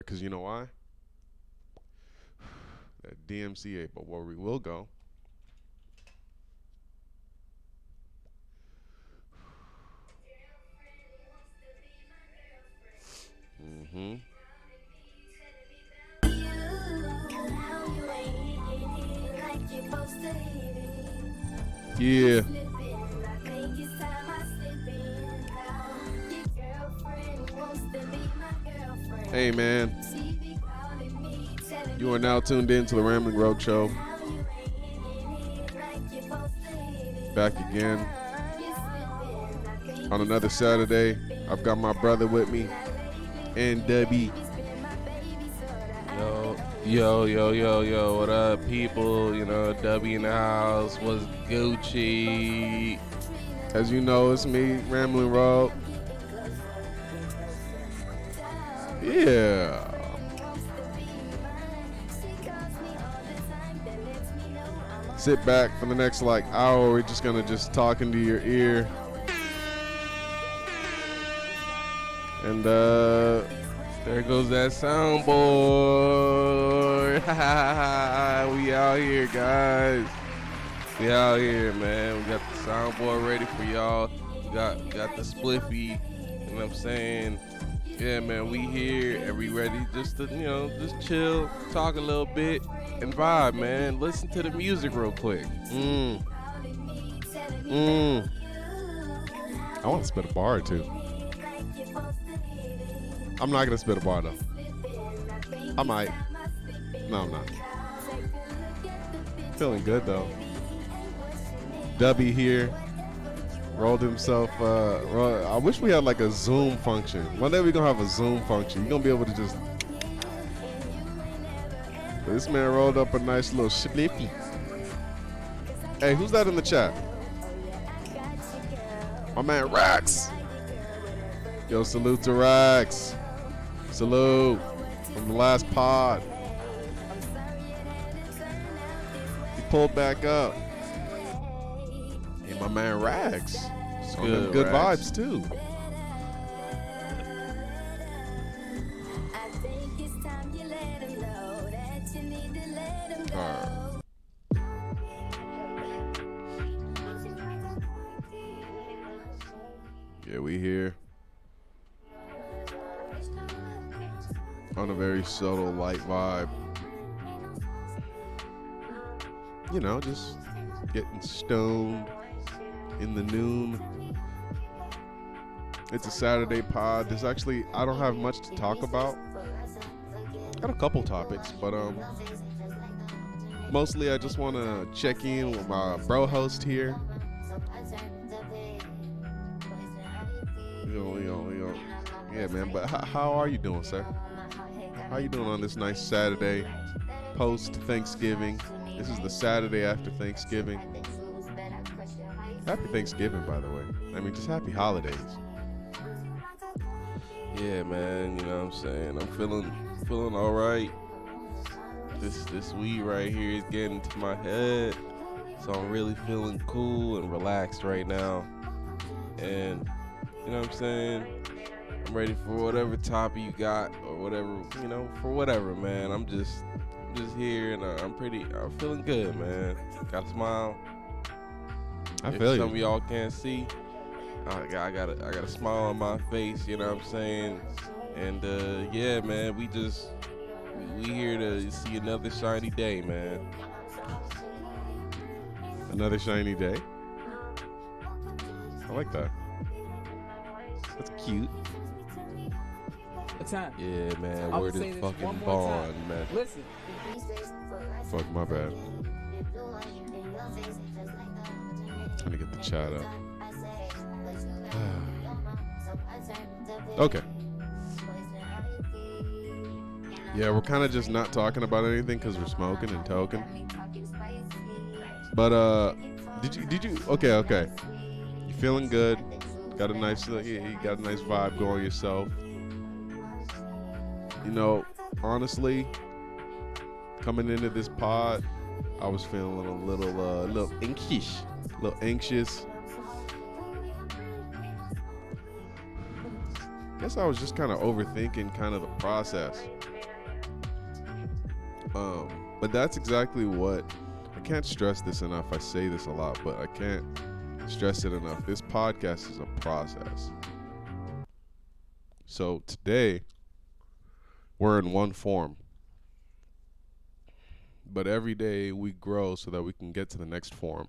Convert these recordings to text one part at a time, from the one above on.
because you know why? That DMCA, but where we will go. Mm-hmm. Yeah. Hey, man. You are now tuned in to the Rambling Rowgh Show. Back again on another Saturday. I've got my brother with me, Ndubby. Yo, what up, people? You know, W in the house. What's Gucci? As you know, it's me, Rambling Rowgh. Yeah. Sit back for the next hour. We're just gonna talk into your ear. And there goes that soundboard. We out here, guys. We out here, man. We got the soundboard ready for y'all. We got the spliffy. You know what I'm saying? Yeah, man, we here and we ready just to, just chill, talk a little bit, and vibe, man. Listen to the music real quick. I want to spit a bar or two. I'm not going to spit a bar, though. I might. No, I'm not. Feeling good, though. Dubby here. Rolled himself. I wish we had a Zoom function. One day we're going to have a Zoom function. You're going to be able to just... This man rolled up a nice little spliffy. Hey, who's that in the chat? My man, Rax. Yo, salute to Rax. Salute from the last pod. He pulled back up. Hey, my man Rax. Good vibes too. Yeah, we here. On a very subtle, light vibe. You know, just getting stoned in the noon. It's a Saturday pod. There's actually, I don't have much to talk about. Got a couple topics, but mostly I just want to check in with my bro host here. Yeah, man, but how are you doing, sir? How you doing on this nice Saturday post-Thanksgiving? This is the Saturday after Thanksgiving. Happy Thanksgiving, by the way. I mean, just happy holidays. Yeah, man, you know what I'm saying? I'm feeling all right. This weed right here is getting to my head, so I'm really feeling cool and relaxed right now. And you know what I'm saying? I'm ready for whatever topic you got or whatever, for whatever, man. I'm just here and I'm feeling good, man. Got a smile. I feel you. Some of y'all can't see. I got a smile on my face, you know what I'm saying? And yeah, man, we here to see another shiny day, man. Another shiny day. I like that. That's cute. Time. Yeah, man. Word is fucking bond, man. Listen. Fuck, my bad. Trying to get the chat up. Okay. Yeah, we're kind of just not talking about anything because we're smoking and toking. But did you? Okay. You feeling good? Got a nice, you got a nice vibe going yourself. You know, honestly, coming into this pod, I was feeling a little anxious. Guess I was just kind of overthinking kind of the process. But that's exactly what I can't stress this enough. I say this a lot, but I can't stress it enough. This podcast is a process. So today we're in one form, but every day we grow so that we can get to the next form.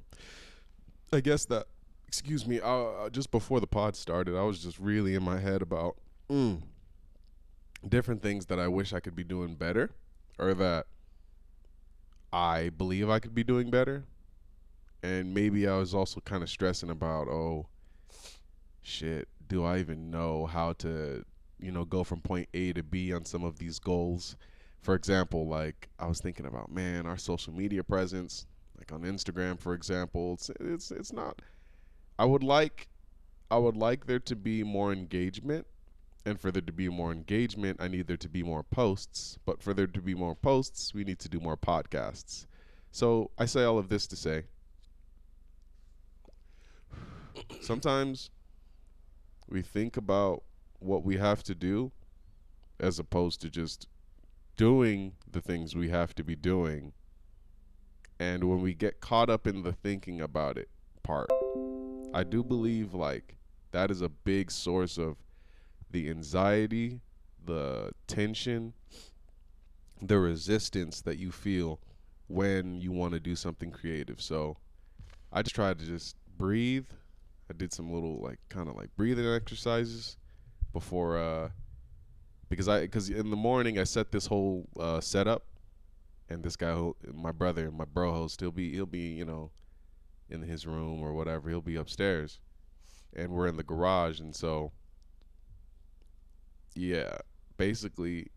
I guess that, excuse me, just before the pod started, I was just really in my head about different things that I wish I could be doing better, or that I believe I could be doing better. And maybe I was also kind of stressing about, oh, shit, do I even know how to, go from point A to B on some of these goals? For example, like I was thinking about, man, our social media presence, like on Instagram, for example, it's not. I would like there to be more engagement, and for there to be more engagement, I need there to be more posts. But for there to be more posts, we need to do more podcasts. So I say all of this to say, sometimes we think about what we have to do as opposed to just doing the things we have to be doing. And when we get caught up in the thinking about it part, I do believe like that is a big source of the anxiety, the tension, the resistance that you feel when you want to do something creative. So I just tried to just breathe. I did some little like kind of like breathing exercises before because in the morning I set this whole setup, and this guy, my brother, my bro host, he'll be in his room or whatever. He'll be upstairs, and we're in the garage. And so yeah, basically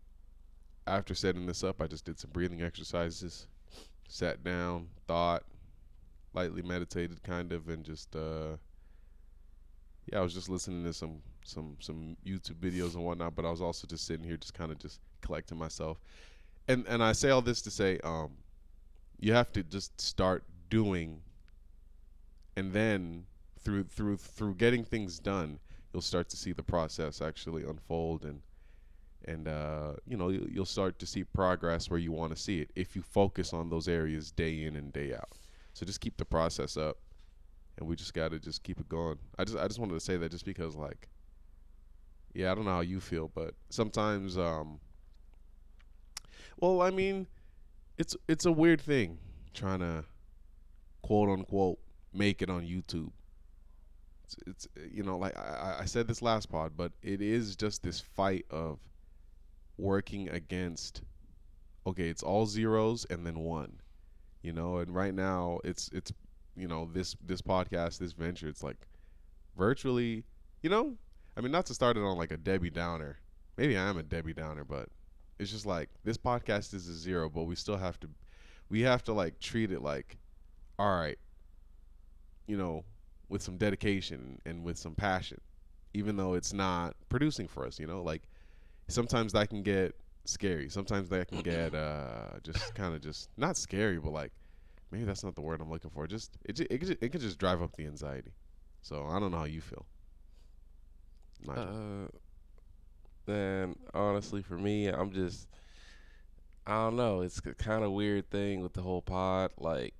after setting this up, I just did some breathing exercises, sat down, thought, lightly meditated kind of, and just yeah, I was just listening to some YouTube videos and whatnot, but I was also just sitting here just kind of just collecting myself. And I say all this to say, you have to just start doing, and then through getting things done, you'll start to see the process actually unfold, and you'll start to see progress where you want to see it if you focus on those areas day in and day out. So just keep the process up, and we just gotta just keep it going. I just wanted to say that just because, like, yeah, I don't know how you feel, but sometimes well, I mean, it's a weird thing trying to quote unquote make it on YouTube. It's like I said this last pod, but it is just this fight of working against, okay, it's all zeros and then one, and right now it's this podcast, this venture, it's like virtually, I mean, not to start it on like a Debbie Downer. Maybe I am a Debbie Downer, but it's just like this podcast is a zero, but we have to like treat it like, all right, you know, with some dedication and with some passion, even though it's not producing for us, like sometimes that can get scary. Sometimes that can get just kind of just not scary, but like maybe that's not the word I'm looking for. Just it could just drive up the anxiety. So I don't know how you feel, Nigel. And honestly, for me, I don't know. It's a kind of weird thing with the whole pod. Like,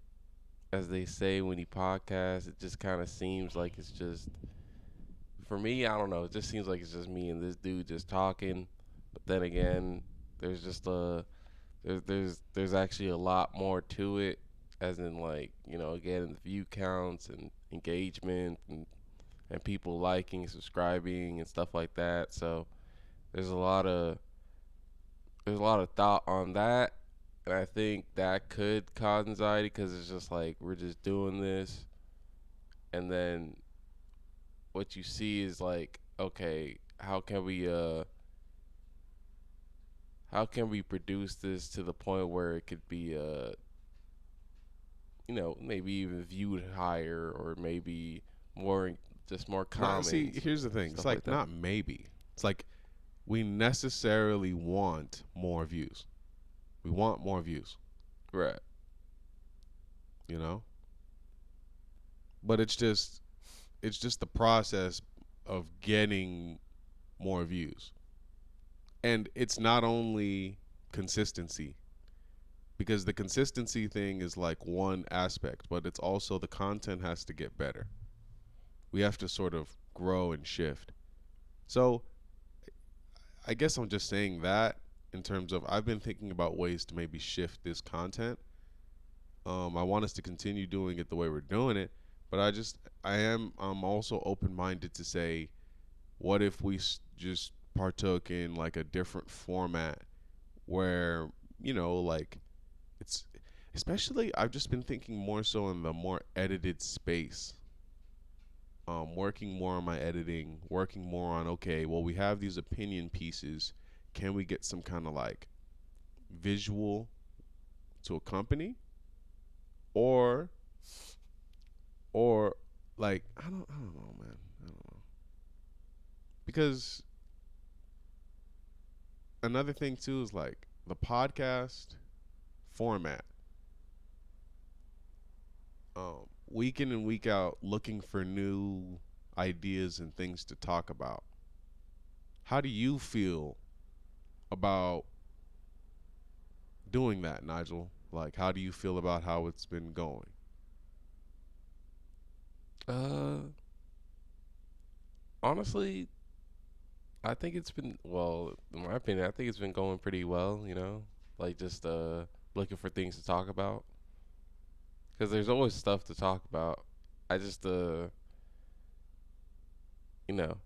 as they say when you podcast, it just kind of seems like it's just, for me, I don't know. It just seems like it's just me and this dude just talking. But then again, there's just there's actually a lot more to it, as in, like, getting the view counts and engagement and people liking, subscribing, and stuff like that. So there's a lot of thought on that, and I think that could cause anxiety because it's just like we're just doing this, and then what you see is like, okay, how can we produce this to the point where it could be maybe even viewed higher, or maybe more, just more Not comments see. and Here's the thing. It's stuff like like that. not maybe. It's like we necessarily want more views. We want more views. Right. You know. But it's just the process of getting more views. And it's not only consistency. because the consistency thing is like one aspect, but it's also the content has to get better. We have to sort of grow and shift. So I guess I'm just saying that in terms of I've been thinking about ways to maybe shift this content. I want us to continue doing it the way we're doing it, but I'm also open minded to say, what if we just partook in like a different format where like it's especially I've just been thinking more so in the more edited space. Working more on my editing, working more on okay, well we have these opinion pieces. Can we get some kind of like visual to accompany, or or like I don't know, man. I don't know because another thing too is like the podcast format. Week in and week out, looking for new ideas and things to talk about. How do you feel about doing that, Nigel? Like, how do you feel about how it's been going? Uh, Honestly, I think it's been well, in my opinion, I think it's been going pretty well. Like just looking for things to talk about because there's always stuff to talk about. I just you know,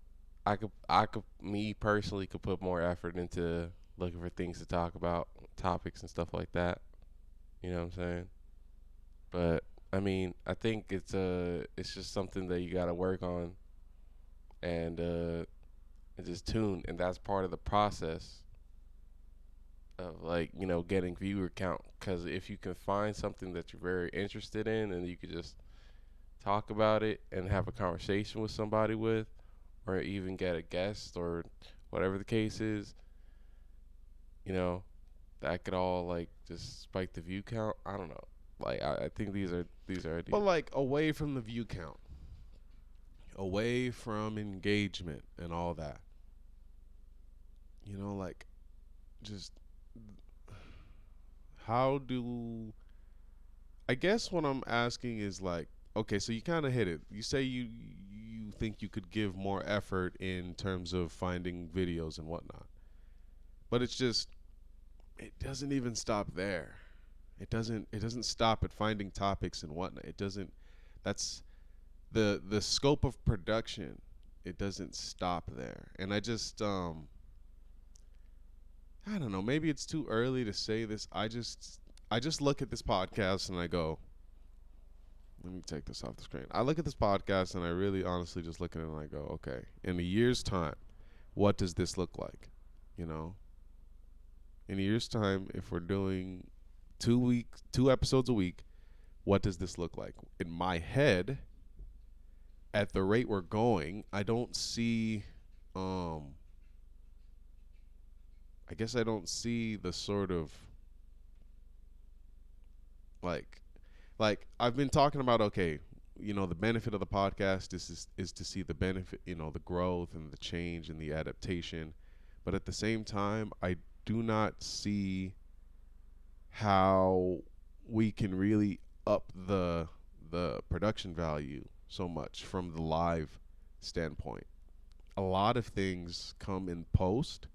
me personally could put more effort into looking for things to talk about, topics and stuff like that. You know what I'm saying? But I mean, I think it's just something that you got to work on and just tune, and that's part of the process of like getting viewer count. Because if you can find something that you're very interested in, and you could just talk about it and have a conversation with somebody with, or even get a guest or whatever the case is, you know, that could all like just spike the view count. I don't know. Like I think these are But ideas. like away from the view count, away from engagement and all that. Like just how do I guess what I'm asking is like, okay, so you kind of hit it. You say you think you could give more effort in terms of finding videos and whatnot, but it's just it doesn't even stop there. It doesn't stop at finding topics and whatnot. It doesn't. That's the scope of production. It doesn't stop there, and I don't know. Maybe it's too early to say this. I just look at this podcast and I go, let me take this off the screen. I look at this podcast and I really honestly just look at it and I go, okay, in a year's time, what does this look like? You know, in a year's time, if we're doing 2 episodes a week, what does this look like? In my head, at the rate we're going, I don't see, um, I guess I don't see the sort of like I've been talking about okay, the benefit of the podcast is to see the benefit, the growth and the change and the adaptation, but at the same time, I do not see how we can really up the production value so much from the live standpoint. A lot of things come in post,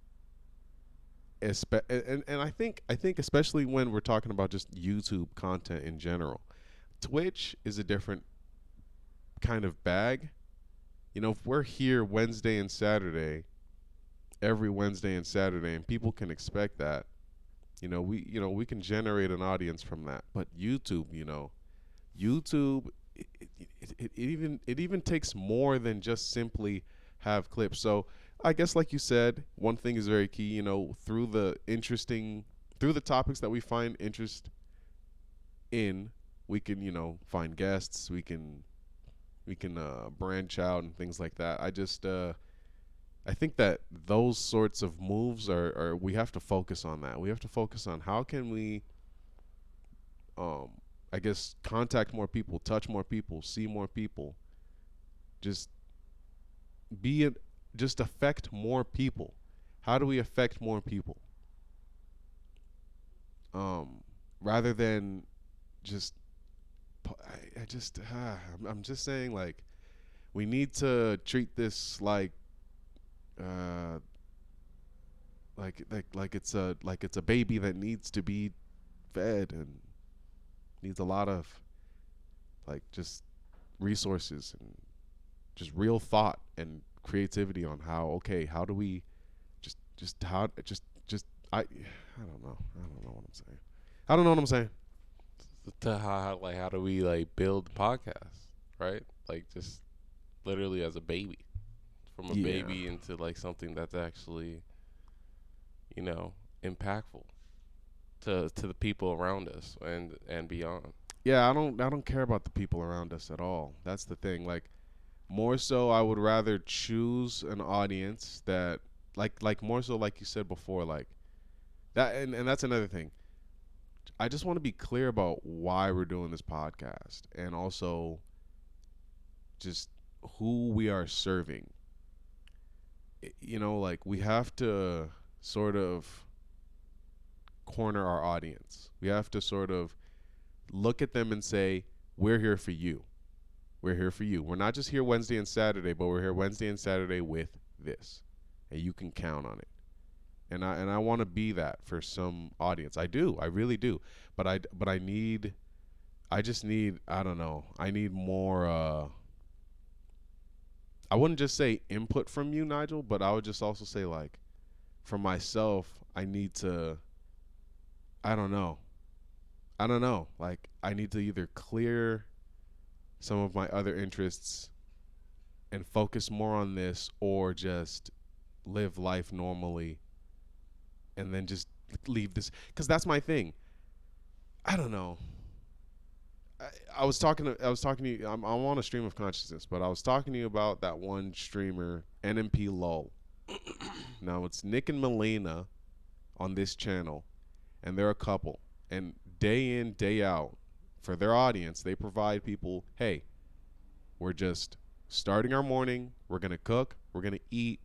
and I think especially when we're talking about just YouTube content in general. Twitch is a different kind of bag. If we're here Wednesday and Saturday, every Wednesday and Saturday, and people can expect that, we can generate an audience from that. But YouTube, it even takes more than just simply have clips. So I guess, like you said, one thing is very key. Through the topics that we find interest in, we can find guests. We can branch out and things like that. I think that those sorts of moves are we have to focus on that. We have to focus on how can we um I guess contact more people, touch more people, see more people, just be it, just affect more people. How do we affect more people? Um rather than just I just I'm just saying like we need to treat this uh like it's a baby that needs to be fed and needs a lot of like just resources and just real thought and creativity on how do we just I don't know what I'm saying. I don't know what I'm saying. To how do we like build podcasts, right? Like just literally as a baby, from a Yeah. baby into like something that's actually, you know, impactful to the people around us and beyond. Yeah, I don't care about the people around us at all. That's the thing. Like more so I would rather choose an audience that like more so like you said before, like that and that's another thing. I just want to be clear about why we're doing this podcast and also just who we are serving. You know, like we have to sort of corner our audience. We have to sort of look at them and say, we're here for you. We're here for you. We're not just here Wednesday and Saturday, but we're here Wednesday and Saturday with this. And you can count on it. And I want to be that for some audience. I do. I really do. But I just need I don't know. I need more I wouldn't just say input from you, Nigel, but I would just also say like for myself, I need to I don't know. I don't know. Like I need to either clear some of my other interests and focus more on this or just live life normally and then just leave this cuz that's my thing. I don't know. I was talking to you I'm on a stream of consciousness, but I was talking to you about that one streamer NMP Lol. Now it's Nick and Melina on this channel and they're a couple and day in day out for their audience they provide people, hey, we're just starting our morning, we're going to cook, we're going to eat.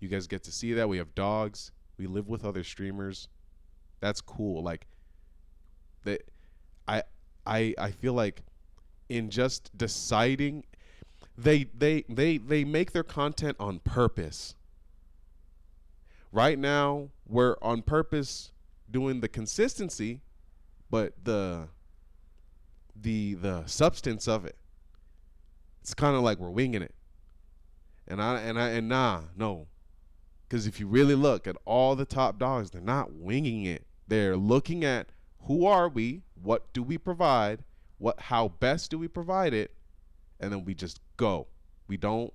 You guys get to see that. We have dogs. We live with other streamers. That's cool. Like that I I feel like in just deciding they make their content on purpose. Right now, we're on purpose doing the consistency, but the substance of it, it's kind of like we're winging it. And nah, no, because if you really look at all the top dogs, they're not winging it. They're looking at who are we, what do we provide, how best do we provide it, and then we just go. We don't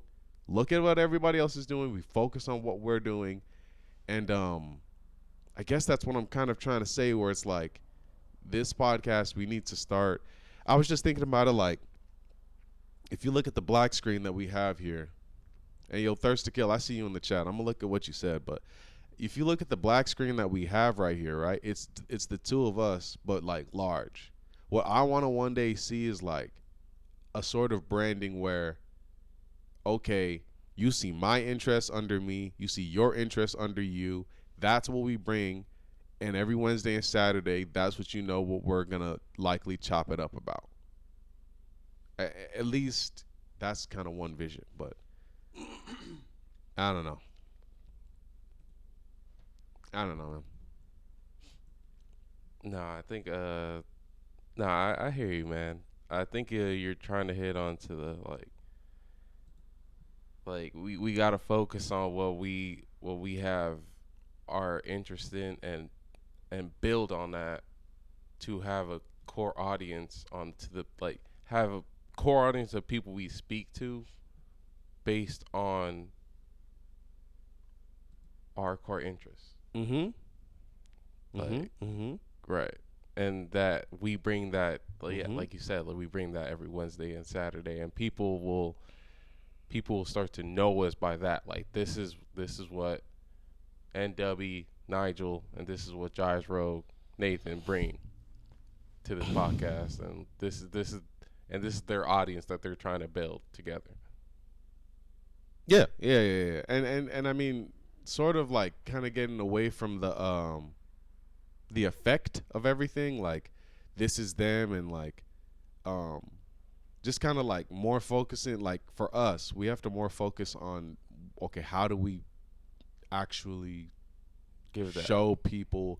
look at what everybody else is doing. We focus on what we're doing, and I guess that's what I'm kind of trying to say. Where it's like this podcast, we need to start. I was just thinking about it, like if you look at the black screen that we have here, and yo, Thirst to Kill, I see you in the chat. I'm gonna look at what you said, but if you look at the black screen that we have right here, right, it's the two of us, but like large. What I want to one day see is like a sort of branding where, okay, you see my interests under me, you see your interests under you. That's what we bring, and every Wednesday and Saturday, that's what you know what we're gonna likely chop it up about. At least that's kind of one vision, but I don't know. I don't know, man. No, I think no, I hear you, man. I think you're trying to hit on to the like we gotta focus on what we have our interest in and build on that to have a core audience on to the like have a core audience of people we speak to based on our core interests. Mm-hmm. Like Mm-hmm. right. And that we bring that like, yeah, Mm-hmm. like you said, like we bring that every Wednesday and Saturday and people will start to know us by that. Like this is what NW, Nigel, and this is what Jives Rowgh, Nathan bring to this podcast, and this is their audience that they're trying to build together. Yeah. And I mean, sort of like kind of getting away from the effect of everything. Like this is them, and like um just kind of like more focusing, like for us we have to more focus on, okay, how do we actually Give that. show people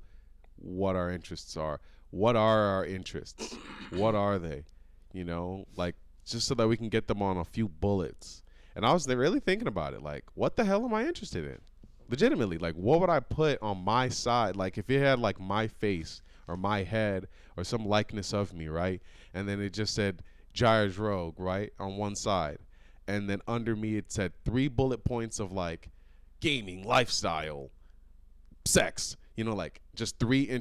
what our interests are. What are our interests? What are they? You know, like just so that we can get them on a few bullets. And I was really thinking about it, like, what the hell am I interested in? Legitimately, like, what would I put on my side? Like, if it had like my face or my head or some likeness of me, right? And then it just said Gyres Rowgh, right, on one side, and then under me it said 3 bullet points of like gaming, lifestyle, sex, you know, like just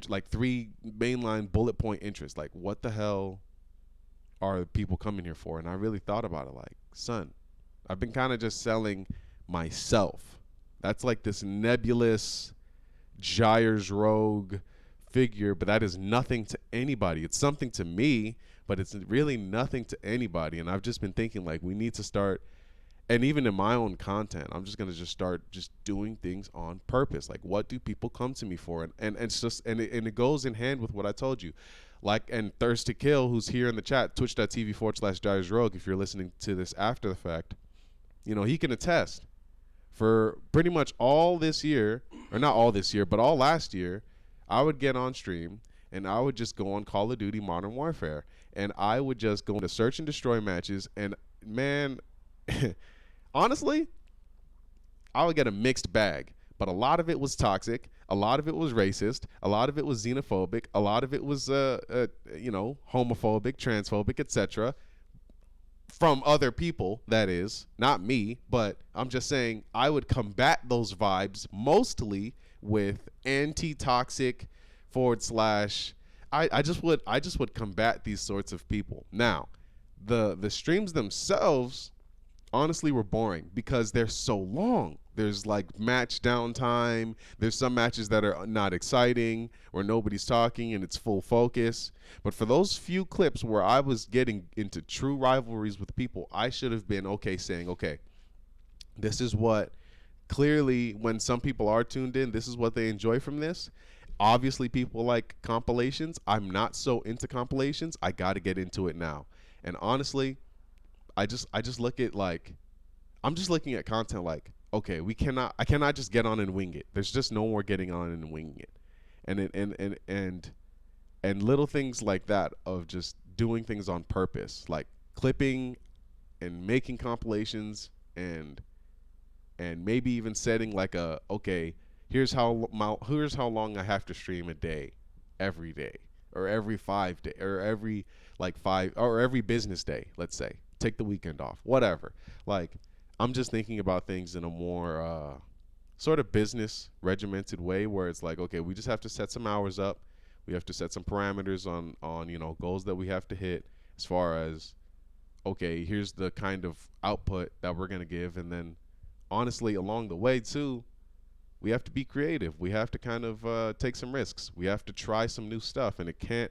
like three mainline bullet point interests. Like, what the hell are people coming here for? And I really thought about it, like, son, I've been kind of just selling myself. That's like this nebulous Gyres Rowgh figure, but that is nothing to anybody. It's something to me, but it's really nothing to anybody. And I've just been thinking, like, we need to start, and even in my own content, I'm just gonna just start just doing things on purpose. Like, what do people come to me for? And it's just, and it goes in hand with what I told you. Like, and Thirst to Kill, who's here in the chat, twitch.tv/Gyres Rowgh, if you're listening to this after the fact, you know, he can attest. For pretty much all this year, or not all this year, but all last year, I would get on stream and I would just go on Call of Duty Modern Warfare, and I would just go into search and destroy matches, and man, honestly, I would get a mixed bag. But a lot of it was toxic. A lot of it was racist. A lot of it was xenophobic. A lot of it was, homophobic, transphobic, etc. From other people, that is, not me. But I'm just saying I would combat those vibes mostly with anti-toxic forward slash. I just would combat these sorts of people. Now, the streams themselves honestly were boring because they're so long. There's like match downtime. There's some matches that are not exciting where nobody's talking and it's full focus. But for those few clips where I was getting into true rivalries with people, I should have been okay saying, okay, this is what, clearly when some people are tuned in, this is what they enjoy from this. Obviously people like compilations. I'm not so into compilations. I got to get into it now. And honestly, I just look at, like, I'm just looking at content like, okay, I cannot just get on and wing it. There's just no more getting on and winging it. And little things like that of just doing things on purpose, like clipping and making compilations, and maybe even setting like a, okay, here's how long I have to stream a day, every day, or every 5 day, or every like five, or every business day, let's say. Take the weekend off, whatever. Like, I'm just thinking about things in a more sort of business regimented way, where it's like, okay, we just have to set some hours up. We have to set some parameters on goals that we have to hit, as far as, okay, here's the kind of output that we're gonna give, and then honestly along the way too, we have to be creative. We have to kind of take some risks. We have to try some new stuff, and it can't,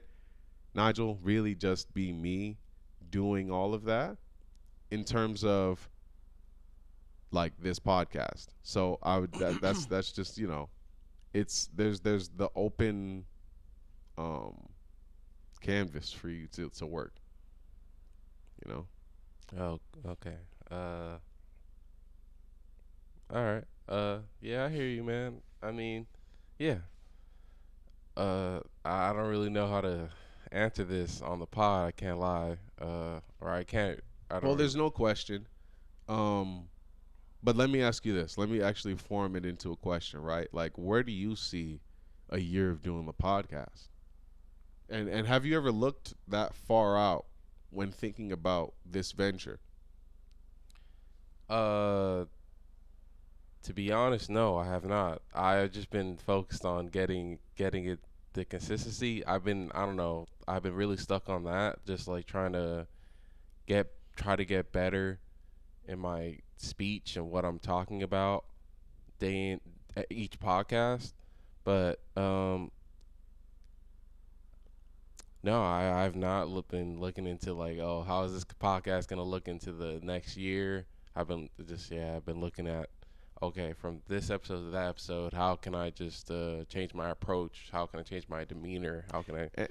Nigel, really just be me doing all of that in terms of like this podcast. So I would that's just, it's there's the open um canvas for you to work, you know. Oh, okay. All right. Yeah, I hear you, man. I mean, yeah. I don't really know how to answer this on the pod. I can't lie. Or I can't. I Well, don't really. there's no question. Um but let me ask you this. Let me actually form it into a question, right? Like, where do you see a year of doing the podcast? And have you ever looked that far out when thinking about this venture? Uh, to be honest, no, I have not. I've just been focused on getting it the consistency. I don't know. I've been really stuck on that. Just like get try to get better in my speech and what I'm talking about day in at each podcast. But no, I've not been looking into like, oh, how is this podcast gonna look into the next year? I've been looking at, okay, from this episode to that episode, how can I just change my approach? How can I change my demeanor? How can I?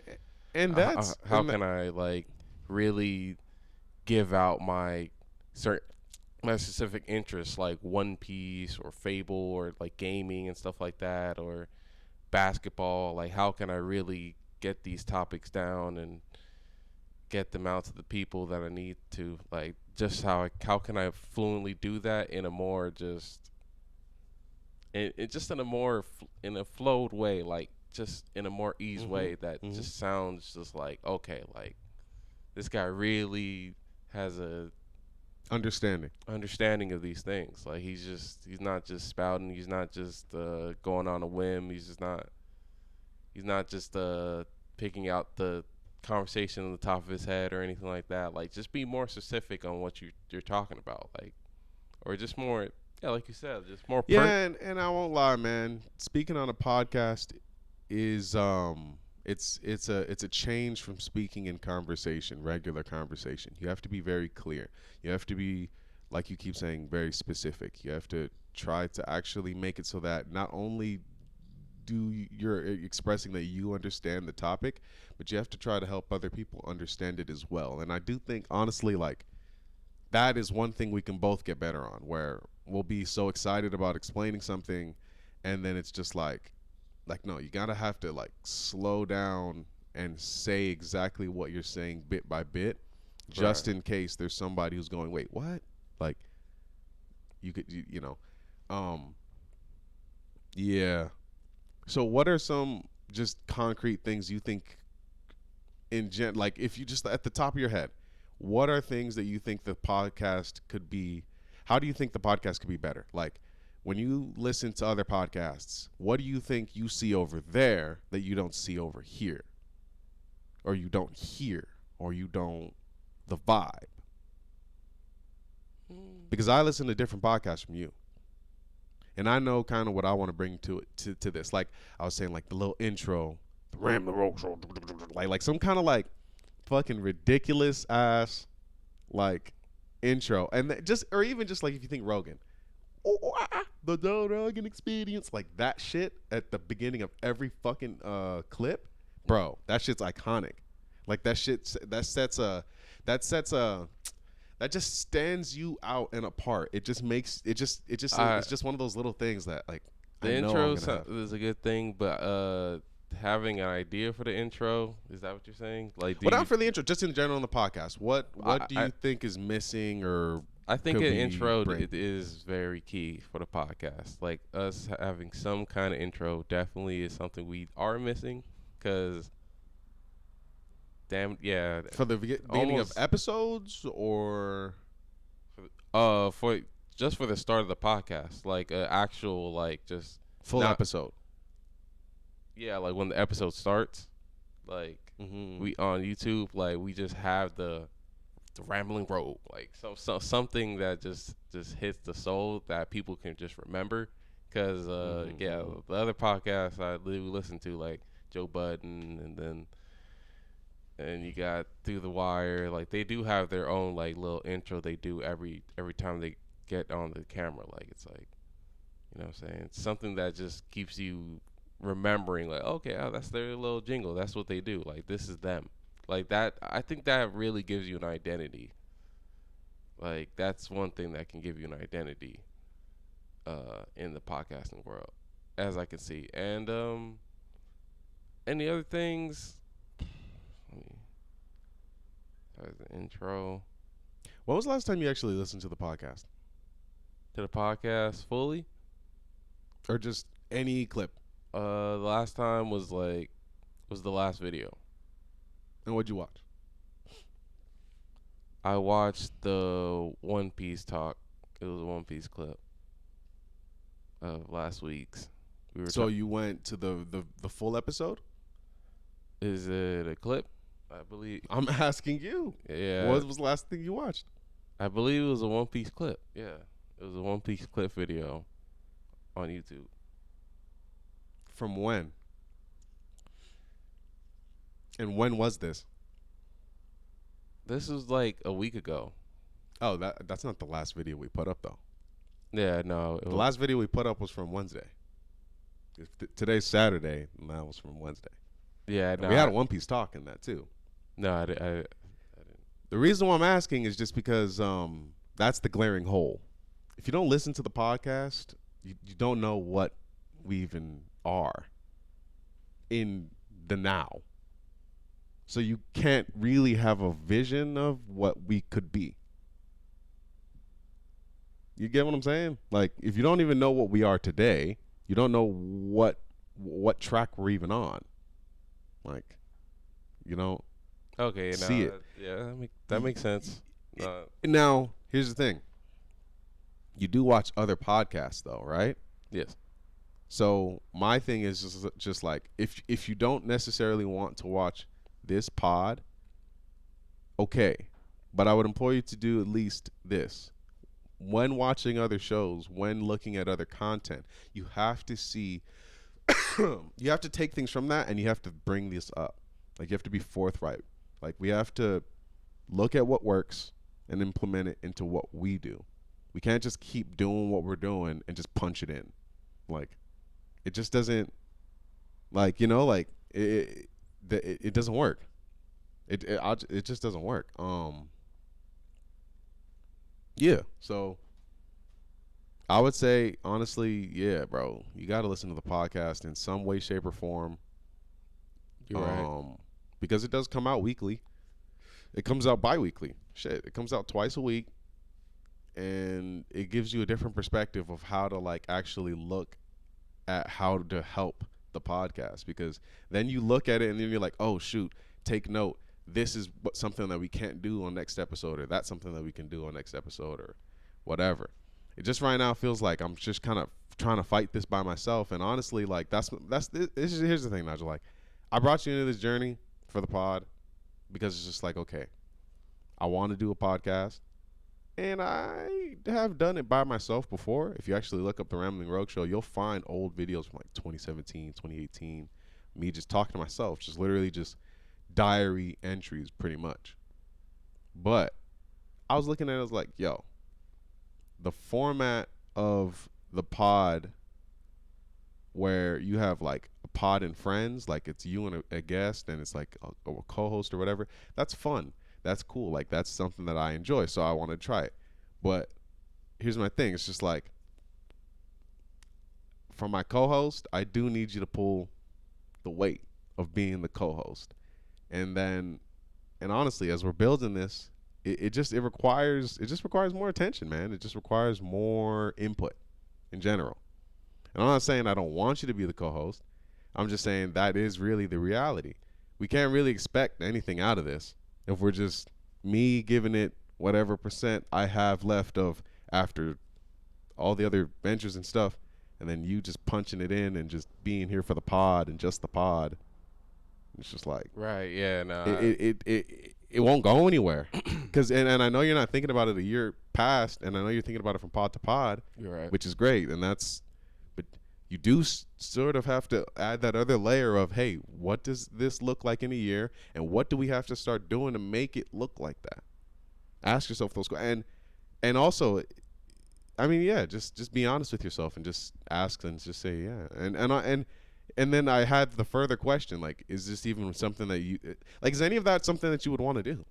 And that's how can I like really give out certain my specific interests like One Piece or Fable or like gaming and stuff like that or basketball. Like how can I really get these topics down and get them out to the people that I need to? Like just how can I fluently do that in a more just it just in a more in a flowed way, like just in a more ease way that just sounds just like okay, like this guy really has a understanding of these things. Like he's not just spouting. He's not just going on a whim. He's not just picking out the conversation on the top of his head or anything like that. Like just be more specific on what you're talking about. Like or just more yeah, like you said, just more. Yeah, and I won't lie, man. Speaking on a podcast is it's a change from speaking in conversation, regular conversation. You have to be very clear. You have to be, like you keep saying, very specific. You have to try to actually make it so that not only you're expressing that you understand the topic, but you have to try to help other people understand it as well. And I do think, honestly, like that is one thing we can both get better on, where we'll be so excited about explaining something, and then it's just like no, you gotta have to like slow down and say exactly what you're saying bit by bit, just in case there's somebody who's going, wait, what? Like you could you know, yeah. So what are some just concrete things you think like if you just at the top of your head, what are things that you think the podcast could be? How do you think the podcast could be better? Like when you listen to other podcasts, what do you think you see over there that you don't see over here? Or you don't hear, or you don't the vibe? Because I listen to different podcasts from you. And I know kind of what I want to bring to it to this. Like I was saying, like the little intro, the Ram the Rowgh show, like some kind of like fucking ridiculous ass like intro, and just or even just like if you think Rogan, the Joe Rogan experience, like that shit at the beginning of every fucking clip, bro. That shit's iconic. Like that shit that just stands you out and apart. It just makes it's just one of those little things that like the intro is a good thing, but having an idea for the intro, is that what you're saying? Like, not for the intro, just in general on the podcast. What do you think is missing, or I think an intro it is very key for the podcast. Like us having some kind of intro definitely is something we are missing, because damn yeah, for the beginning of episodes, or for just for the start of the podcast, like an actual like just full episode. Yeah, like when the episode starts, like we on YouTube, like we just have the rambling road, like something that just hits the soul that people can just remember. Because yeah, the other podcasts I listen to, like Joe Budden, and you got Through the Wire, like they do have their own like little intro they do every time they get on the camera. Like it's like, you know what I'm saying? It's something that just keeps you remembering, like, okay, oh, that's their little jingle. That's what they do. Like, this is them. Like that, I think that really gives you an identity. Like, that's one thing that can give you an identity in the podcasting world, as I can see. And any other things? There's the intro. When was the last time you actually listened to the podcast? To the podcast fully? Or just any clip? The last time was the last video. And what'd you watch? I watched the One Piece talk. It was a One Piece clip of last week's. So you went to the full episode? Is it a clip? I believe. I'm asking you. Yeah. What was the last thing you watched? I believe it was a One Piece clip. Yeah. It was a One Piece clip video on YouTube. From when? And when was this? This was like a week ago. Oh, that's not the last video we put up, though. Yeah, no. The last video we put up was from Wednesday. Today's Saturday, and that was from Wednesday. Yeah, And no, we had a One Piece talk in that too. no, I The reason why I'm asking is just because that's the glaring hole. If you don't listen to the podcast, you don't know what we even are in the now. So you can't really have a vision of what we could be. You get what I'm saying? Like if you don't even know what we are today, you don't know what track we're even on. Like you don't okay, see no, it. yeah, that makes sense. No, Now, here's the thing. You do watch other podcasts though, right? yes, So my thing is just like if you don't necessarily want to watch this pod, okay. But I would implore you to do at least this. When watching other shows, when looking at other content, you have to see you have to take things from that and you have to bring this up. Like you have to be forthright. Like we have to look at what works and implement it into what we do. We can't just keep doing what we're doing and just punch it in. Like it just doesn't like like it doesn't work. It just doesn't work. Yeah. So I would say honestly, yeah, bro, you got to listen to the podcast in some way, shape, or form. you're right. Um, because it does come out weekly. It comes out bi-weekly. Shit, it comes out twice a week, and it gives you a different perspective of how to like actually look at how to help the podcast. Because then you look at it and then you're like, oh shoot, take note. This is something that we can't do on next episode, or that's something that we can do on next episode, or whatever. It just right now feels like I'm just kind of trying to fight this by myself. And honestly, like here's the thing, Nigel. Like, I brought you into this journey for the pod because it's just like, okay, I want to do a podcast, and I have done it by myself before. If you actually look up the Rambling Rogue Show, you'll find old videos from like 2017, 2018, me just talking to myself, just literally just diary entries, pretty much. But I was looking at it, I was like, yo, the format of the pod where you have like a pod and friends, like it's you and a guest and it's like a co-host or whatever, that's fun. That's cool. Like that's something that I enjoy, so I want to try it. But here's my thing. It's just like for my co-host, I do need you to pull the weight of being the co-host. And then and honestly, as we're building this, it just requires more attention, man. It just requires more input in general. And I'm not saying I don't want you to be the co-host. I'm just saying that is really the reality. We can't really expect anything out of this if we're just me giving it whatever percent I have left of after all the other ventures and stuff, and then you just punching it in and just being here for the pod and just the pod. It's just like Right, yeah, it no, it won't go anywhere. Cause and I know you're not thinking about it a year past, and I know you're thinking about it from pod to pod, you're right. which is great, and that's. But you do sort of have to add that other layer of, hey, what does this look like in a year, and what do we have to start doing to make it look like that? Ask yourself those questions, and also, I mean, yeah, just be honest with yourself and just ask and just say yeah, and then I had the further question, like, is this even something that you like? Is any of that something that you would want to do?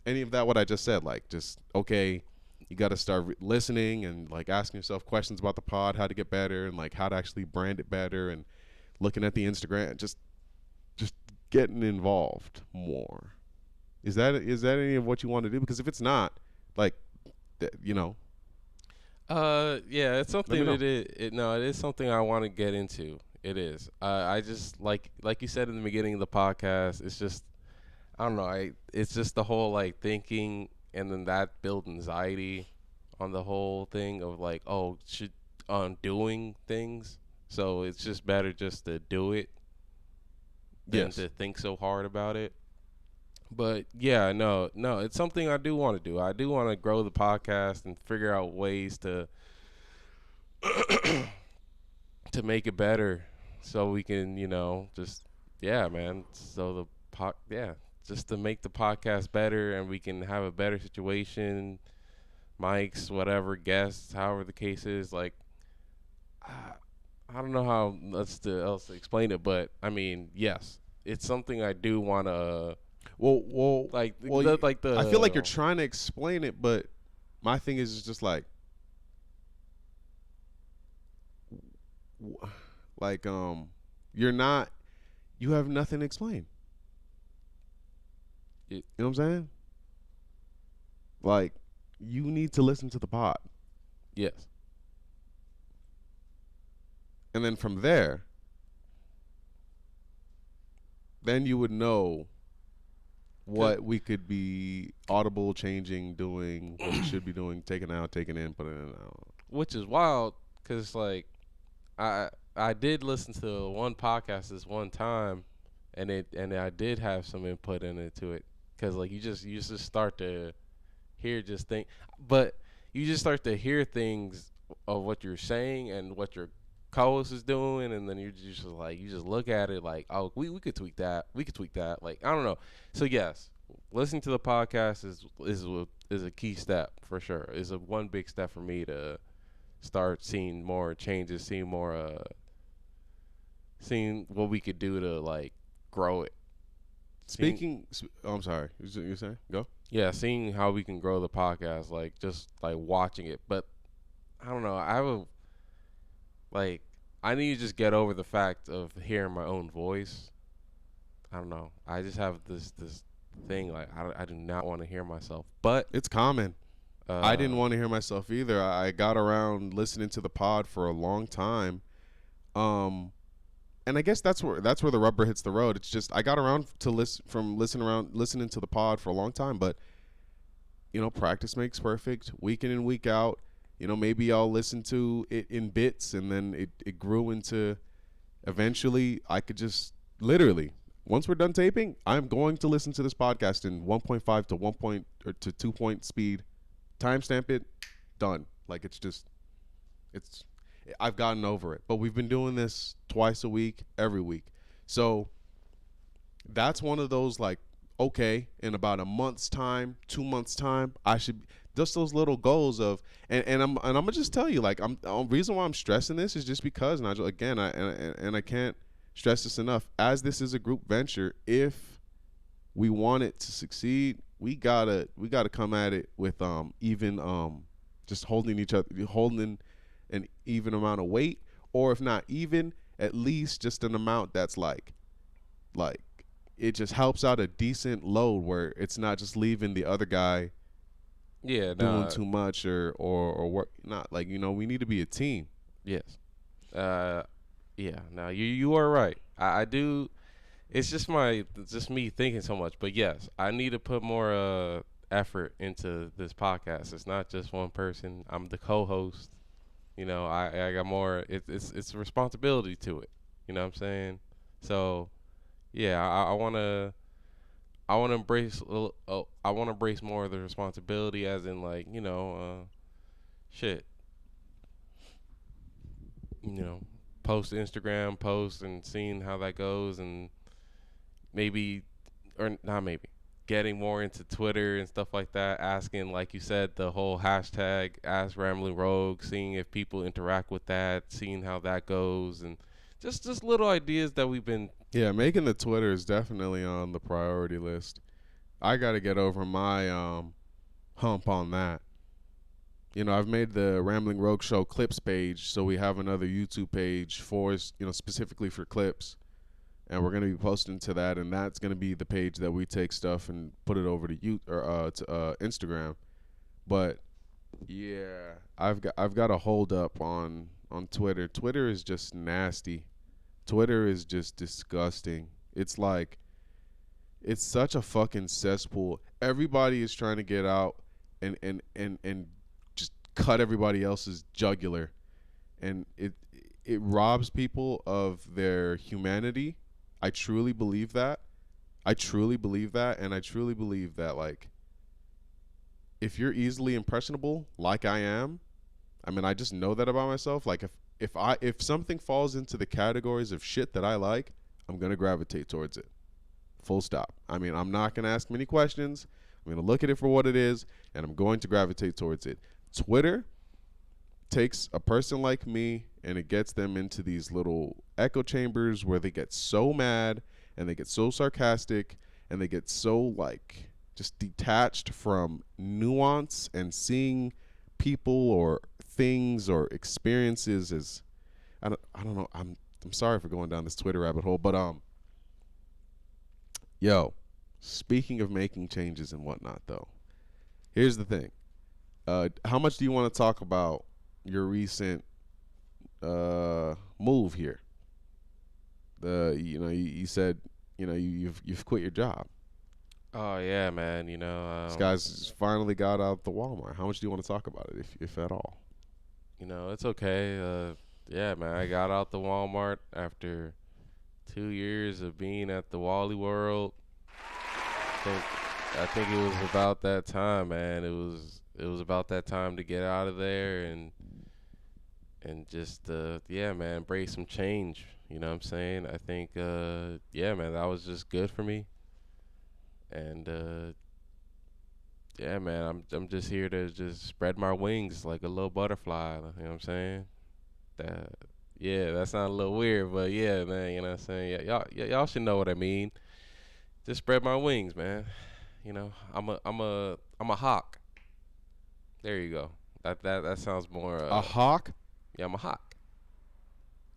Any of that what I just said, like, just okay, you got to start listening and like asking yourself questions about the pod, how to get better, and like how to actually brand it better, and looking at the Instagram, just getting involved more. Is that any of what you want to do? Because if it's not, like, you know, Yeah, it's let me something know. that no, it is something I want to get into. It is. I just like you said in the beginning of the podcast. It's just I don't know. It's just the whole like thinking, and then that builds anxiety on the whole thing of like, oh, should on doing things. So it's just better just to do it than Yes. to think so hard about it. But yeah, no, it's something I do want to do. I do want to grow the podcast and figure out ways to make it better, so we can, just yeah, man. So yeah, just to make the podcast better, and we can have a better situation, mics, whatever, guests, however the case is. Like, I, I don't know how else to explain it, but I mean, yes, it's something I do want to Well, like well. like I feel like you're the trying to explain it, but my thing is it's just like, like you're not. You have nothing to explain. it, You know what I'm saying? Like, you need to listen to the pod, yes. and then from there, then you would know what we could be audible, changing, doing, what we should be doing, taking out, taking in, putting in out. Which is wild because like I I did listen to one podcast this one time, and I did have some input into it because like you just start to hear just think, but you just start to hear things of what you're saying and what your co-host is doing, and then you just like you just look at it like, oh, we could tweak that, we could tweak that, like I don't know. So yes, listening to the podcast is a key step for sure. Is a one big step for me to start seeing more changes, seeing what we could do to like grow it. Seeing, I'm sorry. You saying? Go. yeah, seeing how we can grow the podcast, like just like watching it. But I don't know. I have a like I need to just get over the fact of hearing my own voice. I don't know. I just have this thing like I do not want to hear myself. But It's common. I didn't uh, want to hear myself either. I got around listening to the pod for a long time. Um, and I guess that's where the rubber hits the road. It's just I got around to listening to the pod for a long time, but practice makes perfect. Week in and week out. Maybe I'll listen to it in bits, and then it grew into. Eventually, I could just literally once we're done taping, I'm going to listen to this podcast in 1.5 to 1 point or to 2 point speed. Timestamp it, done. Like it's I've gotten over it. But we've been doing this twice a week, every week. So that's one of those like, okay, in about a month's time, 2 months time, I should just those little goals of and I'm gonna just tell you like the reason why I'm stressing this is just because Nigel again I can't stress this enough, as this is a group venture. If we want it to succeed, we gotta come at it with even just holding an even amount of weight, or if not even, at least just an amount that's like it just helps out a decent load where it's not just leaving the other guy yeah, doing nah, too much or work. Not like, we need to be a team. yes, uh, yeah. Now you are right. I do. It's just me thinking so much. But yes, I need to put more effort into this podcast. It's not just one person. I'm the co-host. I got more. It's a responsibility to it. You know what I'm saying? So yeah, I want to embrace I want to embrace more of the responsibility, as in like shit, you know, post Instagram post and seeing how that goes, and maybe or not maybe getting more into Twitter and stuff like that, asking like you said the whole hashtag Ask Rambling Rogue, seeing if people interact with that, seeing how that goes, and just little ideas that we've been. Yeah, making the Twitter is definitely on the priority list. I got to get over my hump on that. I've made the Rambling Rogue Show clips page, so we have another YouTube page for specifically for clips, and we're gonna be posting to that, and that's gonna be the page that we take stuff and put it over to Instagram. But yeah, I've got a hold up on Twitter. Twitter is just nasty. Twitter is just disgusting. It's like it's such a fucking cesspool. Everybody is trying to get out and just cut everybody else's jugular, and it robs people of their humanity. I truly believe that. I truly believe that, and I truly believe that like if you're easily impressionable, like I am, I mean I just know that about myself. Like if something falls into the categories of shit that I like, I'm gonna gravitate towards it. Full stop. I mean, I'm not going to ask many questions. I'm going to look at it for what it is, and I'm going to gravitate towards it. Twitter takes a person like me, and it gets them into these little echo chambers where they get so mad, and they get so sarcastic, and they get so like just detached from nuance and seeing people or things or experiences as I don't know. I'm sorry for going down this Twitter rabbit hole, but yo, speaking of making changes and whatnot, though, here's the thing. How much do you want to talk about your recent move here? You said you've quit your job. Oh yeah, man. This guy's finally got out the Walmart. How much do you want to talk about it, if at all? it's okay. Yeah, man. I got out the Walmart after 2 years of being at the Wally World. think I think it was about that time, man. It was about that time to get out of there and just yeah, man, embrace some change. You know what I'm saying? I think yeah, man, that was just good for me. And yeah, man, I'm just here to just spread my wings like a little butterfly. You know what I'm saying? That Yeah, that sounds a little weird, but yeah, man, you know what I'm saying? Yeah, y'all should know what I mean. Just spread my wings, man. I'm a hawk. There you go. That sounds more. A hawk? Yeah, I'm a hawk.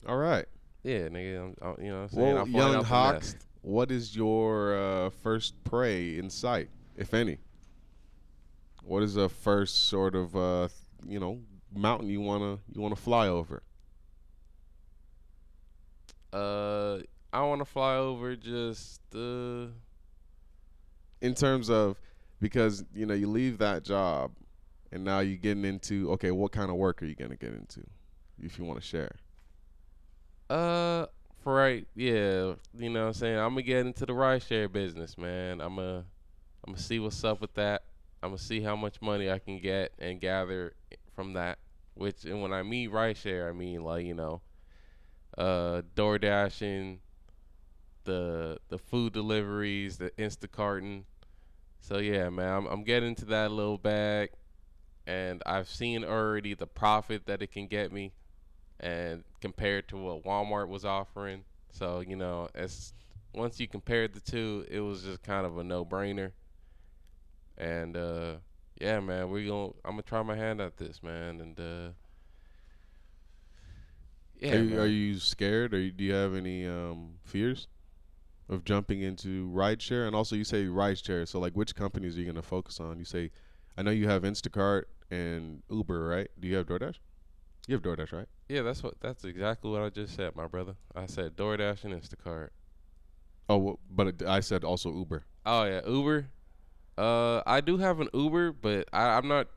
All right. Yeah, nigga. You know what I'm saying? Well, I'm flying young out the hawk, nest. what is your first prey in sight, if any? What is the first sort of mountain you wanna fly over? I want to fly over just In terms of, because you leave that job and now you're getting into, okay, what kind of work are you gonna get into, if you want to share? uh for right, yeah. You know what I'm saying? I'm gonna get into the rideshare business, man. I'm gonna see what's up with that. I'm gonna see how much money I can get and gather from that. Which, and when I mean rideshare, I mean like door dashing, the food deliveries, the Instacarting. So yeah, man, I'm getting into that little bag, and I've seen already the profit that it can get me, and compared to what Walmart was offering. So as once you compared the two, it was just kind of a no-brainer. And yeah, man, I'm gonna try my hand at this, man. And Are yeah, you, are man. you scared, or do you have any fears of jumping into rideshare? And also, you say rideshare, so like, which companies are you gonna focus on? You say, I know you have Instacart and Uber, right? Do you have DoorDash? You have DoorDash, right? Yeah, that's exactly what I just said, my brother. I said DoorDash and Instacart. Oh, well, but I said also Uber. Oh yeah, Uber. I do have an Uber, but I'm not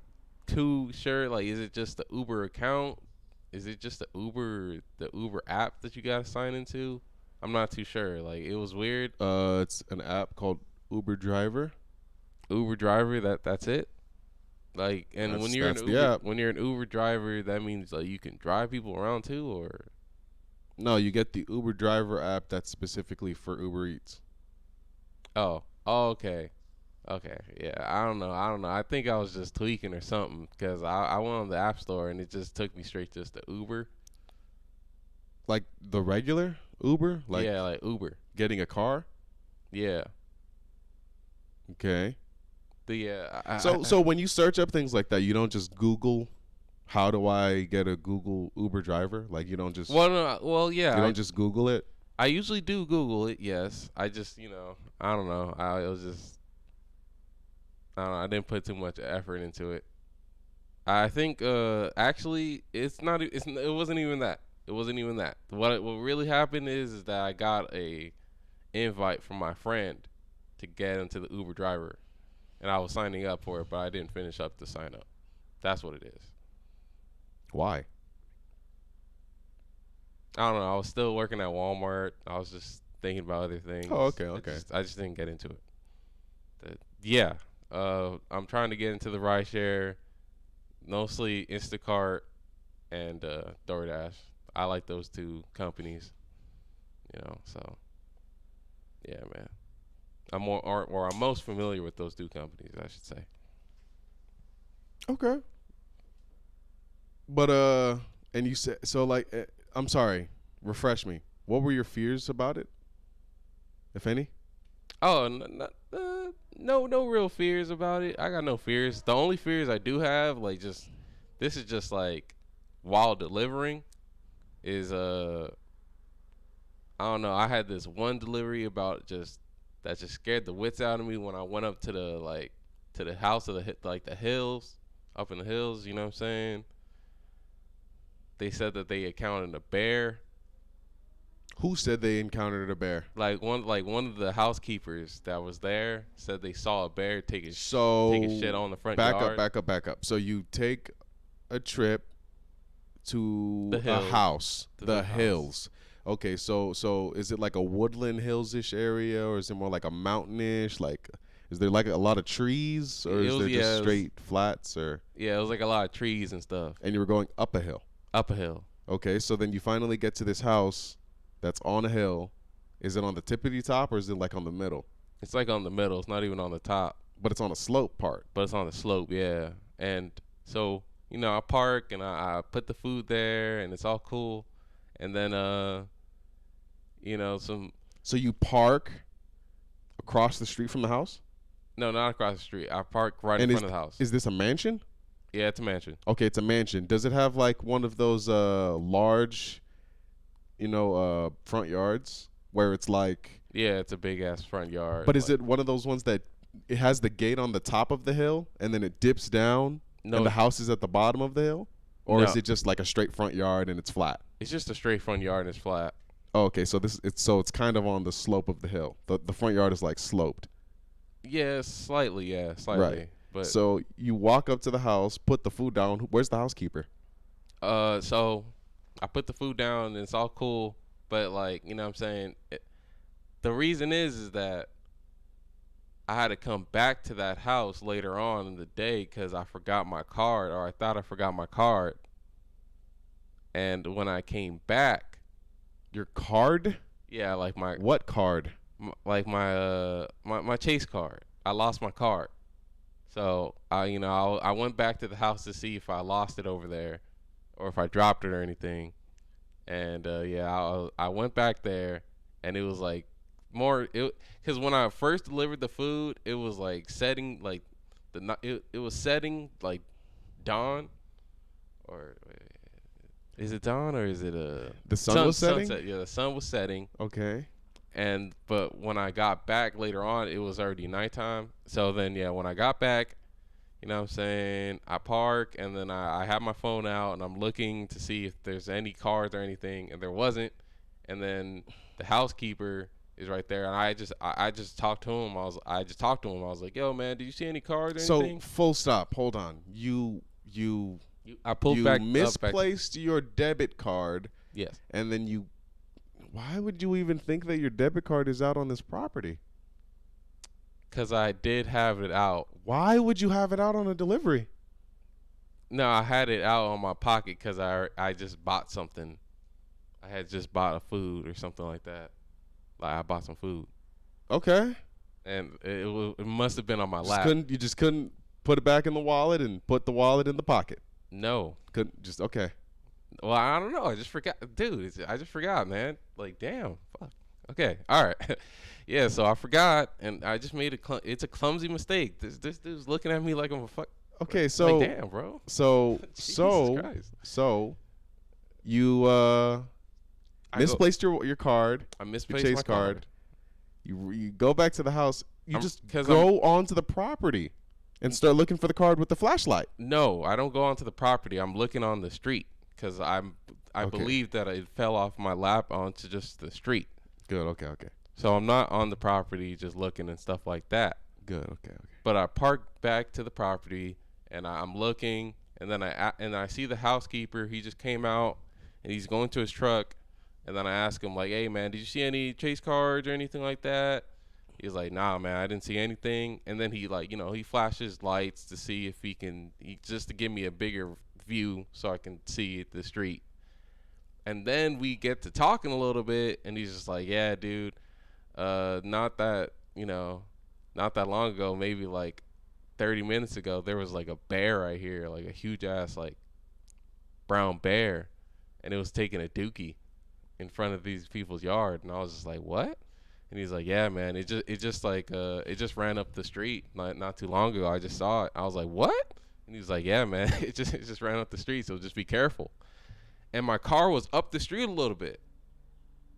too sure. Like, is it just the Uber account? Is it just the Uber app that you gotta sign into? I'm not too sure. Like, it was weird. It's an app called Uber Driver. Uber driver. That's it. Like, and when That's the app. You're an Uber driver, that means like you can drive people around too, or No, you get the Uber Driver app that's specifically for Uber Eats. oh, okay. Okay, yeah, I don't know. I think I was just tweaking or something because I went on the App Store and it just took me straight just to Uber. Like the regular Uber, like Yeah, like Uber. getting a car. Yeah, Okay. the So when you search up things like that, you don't just Google, how do I get a Google Uber driver? Like, you don't just well, no, well, you yeah, don't just Google it. I usually do Google it. Yes, I just I don't know. It was just I don't know. I didn't put too much effort into it. I think actually it's not. It wasn't even that. It wasn't even that. What really happened is that I got a invite from my friend to get into the Uber driver, and I was signing up for it, but I didn't finish up the sign up. That's what it is. Why? I don't know. I was still working at Walmart. I was just thinking about other things. Oh, okay, okay. I just didn't get into it. Yeah. I'm trying to get into the rideshare, mostly Instacart and DoorDash. I like those two companies. So yeah, man. I'm most familiar with those two companies, I should say. Okay. But and you said, so like, I'm sorry, refresh me. What were your fears about it? if any? Oh, no real fears about it. I got no fears. The only fears I do have, like, just this is just like while delivering, is I don't know. I had this one delivery about just that just scared the wits out of me when I went up to the house of the hills, up in the hills. You know what I'm saying? They said that they encountered a bear. Who said they encountered a bear? One of the housekeepers that was there said they saw a bear take a shit on the front yard. Back up. So you take a trip to The a hills. house, To the the house. hills. Okay, so is it like a woodland hills-ish area, or is it more like a mountainish? Like, is there like a lot of trees, or is there just straight flats? Or Yeah, it was like a lot of trees and stuff. and you were going up a hill. Up a hill. Okay, so then you finally get to this house that's on a hill. Is it on the tippity top, or is it like on the middle? It's like on the middle. It's not even on the top, But it's on a slope part. but it's on the slope. Yeah. And so, I park and I put the food there and it's all cool. And then, some So you park across the street from the house? no, not across the street. I park right And in front of the house. Is this a mansion? Yeah, it's a mansion. Okay, it's a mansion. Does it have like one of those large, front yards where it's like? Yeah, it's a big ass front yard. But is it one of those ones that it has the gate on the top of the hill and then it dips down No. and the house is at the bottom of the hill? Or is No. it just like a straight front yard and it's flat? It's just a straight front yard and it's flat. Oh, okay, so it's kind of on the slope of the hill. The front yard is like sloped. Yeah, slightly. Yeah, slightly. Right. But So you walk up to the house, put the food down. Where's the housekeeper? so I put the food down and it's all cool, but like, you know what I'm saying? The reason is that I had to come back to that house later on in the day cuz I forgot my card, or I thought I forgot my card. And when I came back, Your card? yeah, like What card? my Chase card. I lost my card. So, I went back to the house to see if I lost it over there or if I dropped it or anything. And I went back there and it was like cuz when I first delivered the food, it was like setting like it was setting like dawn, or is it dawn or is it The sun was setting? sunset? Yeah, the sun was setting. Okay. But when I got back later on, it was already nighttime. So then, yeah, when I got back, you know what I'm saying, I park and then I have my phone out and I'm looking to see if there's any cars or anything, and there wasn't. And then the housekeeper is right there, and I just talked to him. I just talked to him. I was like, "Yo, man, did you see any cars or anything?" So full stop. Hold on. I pulled you back misplaced your debit card, Yes. and then you. Why would you even think that your debit card is out on this property? Because I did have it out. Why would you have it out on a delivery? No, I had it out on my pocket because I just bought something. I had just bought a food or something like that. Like, I bought some food, Okay. and it must have been on my Just lap. couldn't put it back in the wallet and put the wallet in the pocket. No. Couldn't just okay. Well, I don't know. I just forgot, dude. I just forgot, man. Like, damn. Fuck. Okay. All right. Yeah. So I forgot, and I just made it's a clumsy mistake. This dude's looking at me like I'm a fuck. Okay, so like, damn, bro. so Jesus Christ. so you misplaced your card. I Your misplaced Chase my card. You go back to the house. You I'm- just 'cause go onto the property and start looking for the card with the flashlight. No, I don't go onto the property. I'm looking on the street because I Okay. believe that it fell off my lap onto just the street. Good. Okay. So I'm not on the property just looking and stuff like that. Good. Okay. But I park back to the property and I'm looking, and then I see the housekeeper. He just came out and he's going to his truck, and then I ask him like, "Hey man, did you see any Chase cards or anything like that?" He's like, "Nah man, I didn't see anything." And then he he flashes lights to see if just to give me a bigger view so I can see the street. And then we get to talking a little bit, and he's just like, "Yeah, dude, not that long ago, maybe like 30 minutes ago, there was like a bear right here, like a huge ass like brown bear, and it was taking a dookie in front of these people's yard." And I was just like, "What?" And he's like, yeah, man, it just ran up the street not too long ago. I just saw it. I was like, what? And he was like, yeah, man, it just ran up the street. So just be careful. And my car was up the street a little bit.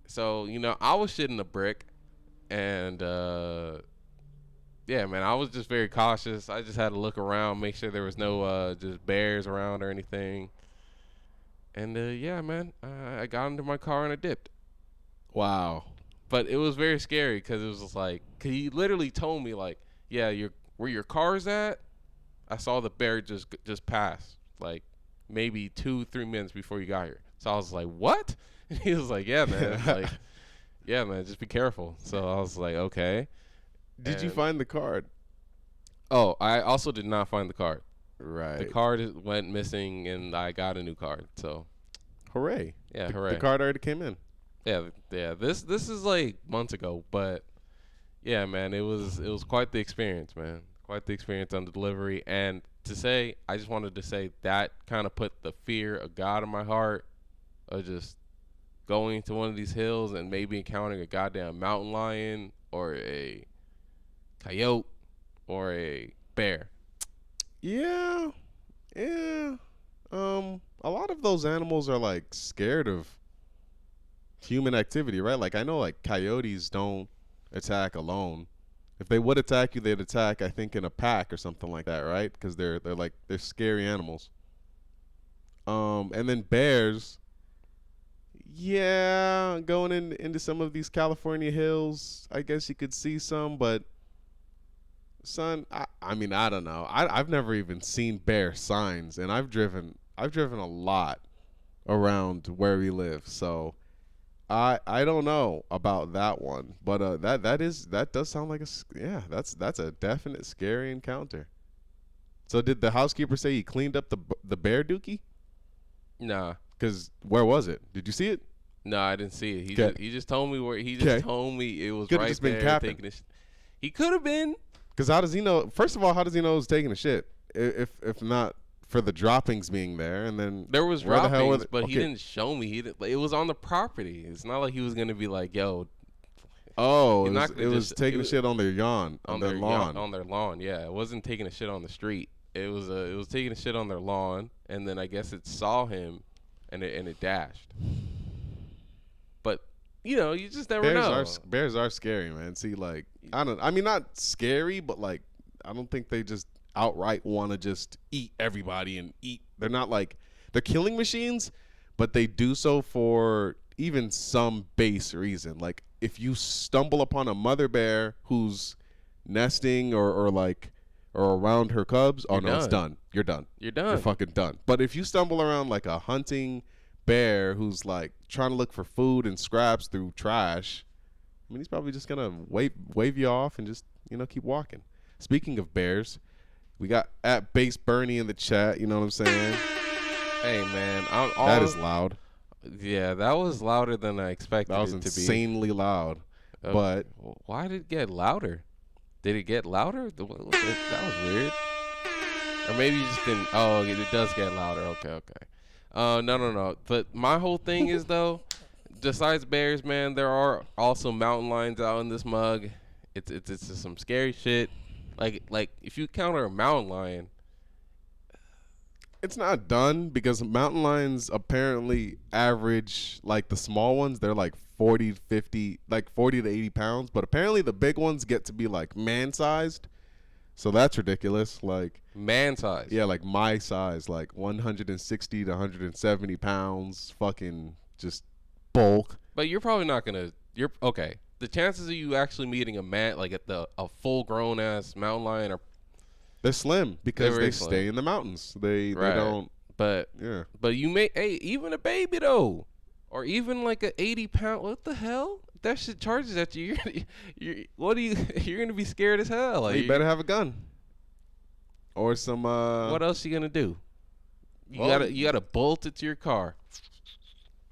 So, I was shitting a brick. And, yeah, man, I was just very cautious. I just had to look around, make sure there was no just bears around or anything. And, yeah, man, I got into my car and I dipped. Wow. But it was very scary because it was just like, cause he literally told me like, yeah, where your car's at, I saw the bear just pass like maybe 2-3 minutes before you got here. So I was like, what? And he was like, yeah, man, like, yeah, man, just be careful. So I was like, okay. Did you find the card? Oh, I also did not find the card. Right. The card went missing, and I got a new card. So, hooray! Yeah, hooray! The card already came in. Yeah. This is like months ago, but yeah, man, it was quite the experience, man. Quite the experience on the delivery. And I just wanted to say that kind of put the fear of God in my heart of just going to one of these hills and maybe encountering a goddamn mountain lion or a coyote or a bear. Yeah. A lot of those animals are like scared of human activity, right? Like I know like coyotes don't attack alone. If they would attack you, they'd attack, I think, in a pack or something like that, right? Because they're scary animals. And then bears. Yeah, going into some of these California hills, I guess you could see some, but son, I mean, I don't know. I've never even seen bear signs, and I've driven a lot around where we live, so I don't know about that one, but that does sound like that's a definite scary encounter. So did the housekeeper say he cleaned up the bear dookie? Nah. Cause where was it? Did you see it? No, I didn't see it. He just told me where. He just told me it was Could've right just been there. capping. He could have been. Cause how does he know? First of all, how does he know it was taking a shit? If not for the droppings being there, and then there was where droppings, the hell but he didn't show me. It was on the property. It's not like he was gonna be like, "Yo." Oh, it was taking a shit on their lawn. On their lawn, yeah. It wasn't taking a shit on the street. It was taking a shit on their lawn, and then I guess it saw him, and it dashed. But you just never know. Bears are scary, man. See, like I mean, not scary, but like I don't think they just outright want to just eat everybody and eat. They're not like they're killing machines, but they do so for even some base reason. Like if you stumble upon a mother bear who's nesting or around her cubs, it's done. You're done. You're fucking done. But if you stumble around like a hunting bear who's like trying to look for food and scraps through trash, I mean, he's probably just gonna wave you off and just keep walking. Speaking of bears, we got at Base Bernie in the chat. You know what I'm saying? Hey man, that is loud. Yeah, that was louder than I expected. That was insanely loud. But why did it get louder? Did it get louder? That was weird. Or maybe you just didn't. Oh, it does get louder. Okay. No. But my whole thing is though, besides bears, man, there are also mountain lions out in this mug. It's just some scary shit. Like if you counter a mountain lion, it's not done because mountain lions apparently average, like the small ones, they're like 40 to 80 pounds. But apparently the big ones get to be like man-sized. So that's ridiculous. Like man-sized? Yeah, like my size, like 160 to 170 pounds, fucking just bulk. But you're probably not going to, okay. The chances of you actually meeting a man, like a full-grown ass mountain lion are... They're slim because they stay in the mountains. They don't. But yeah. But you may even a baby though, or even like a 80-pound. What the hell? That shit charges at you. You're gonna be scared as hell. Like, you better have a gun. Or some. What else you gonna do? You gotta bolt it to your car.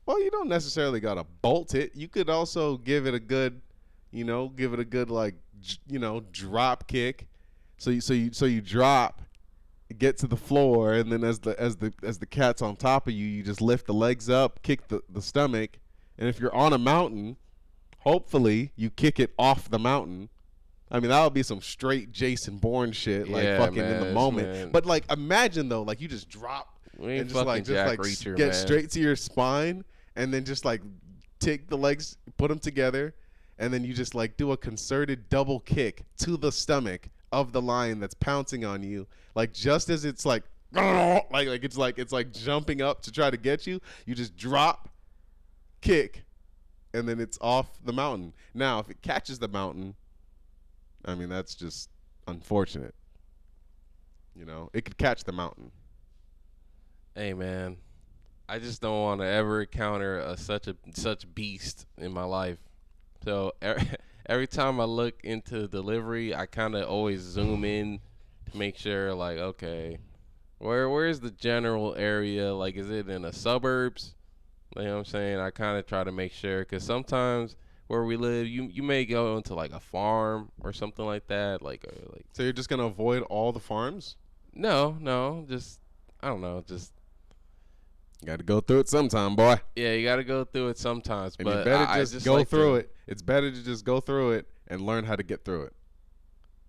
Well, you don't necessarily gotta bolt it. You could also give it a good, like, drop kick. So you drop, get to the floor, and then as the cat's on top of you, you just lift the legs up, kick the stomach, and if you're on a mountain, Hopefully, you kick it off the mountain. I mean, that would be some straight Jason Bourne shit, like Yeah, fucking in the man. moment. Man. But like, imagine though, like you just drop We ain't and just fucking Jack Reacher, get man. straight to your spine, and then just like take the legs, put them together, and then you just like do a concerted double kick to the stomach of the lion that's pouncing on you, like just as it's like it's like jumping up to try to get you. You just drop, kick, and then it's off the mountain. Now, if it catches the mountain, I mean, that's just unfortunate. You know, it could catch the mountain. Hey, man. I just don't want to ever encounter such beast in my life. So every time I look into delivery, I kind of always zoom in to make sure, like, okay, where's the general area? Like, is it in the suburbs? You know what I'm saying? I kind of try to make sure, because sometimes where we live, you may go into like a farm or something like that. So you're just gonna avoid all the farms? No, just I don't know, just You got to go through it sometime, boy. yeah, you got to go through it sometimes. And but you better I just go like through it. It's better to just go through it and learn how to get through it.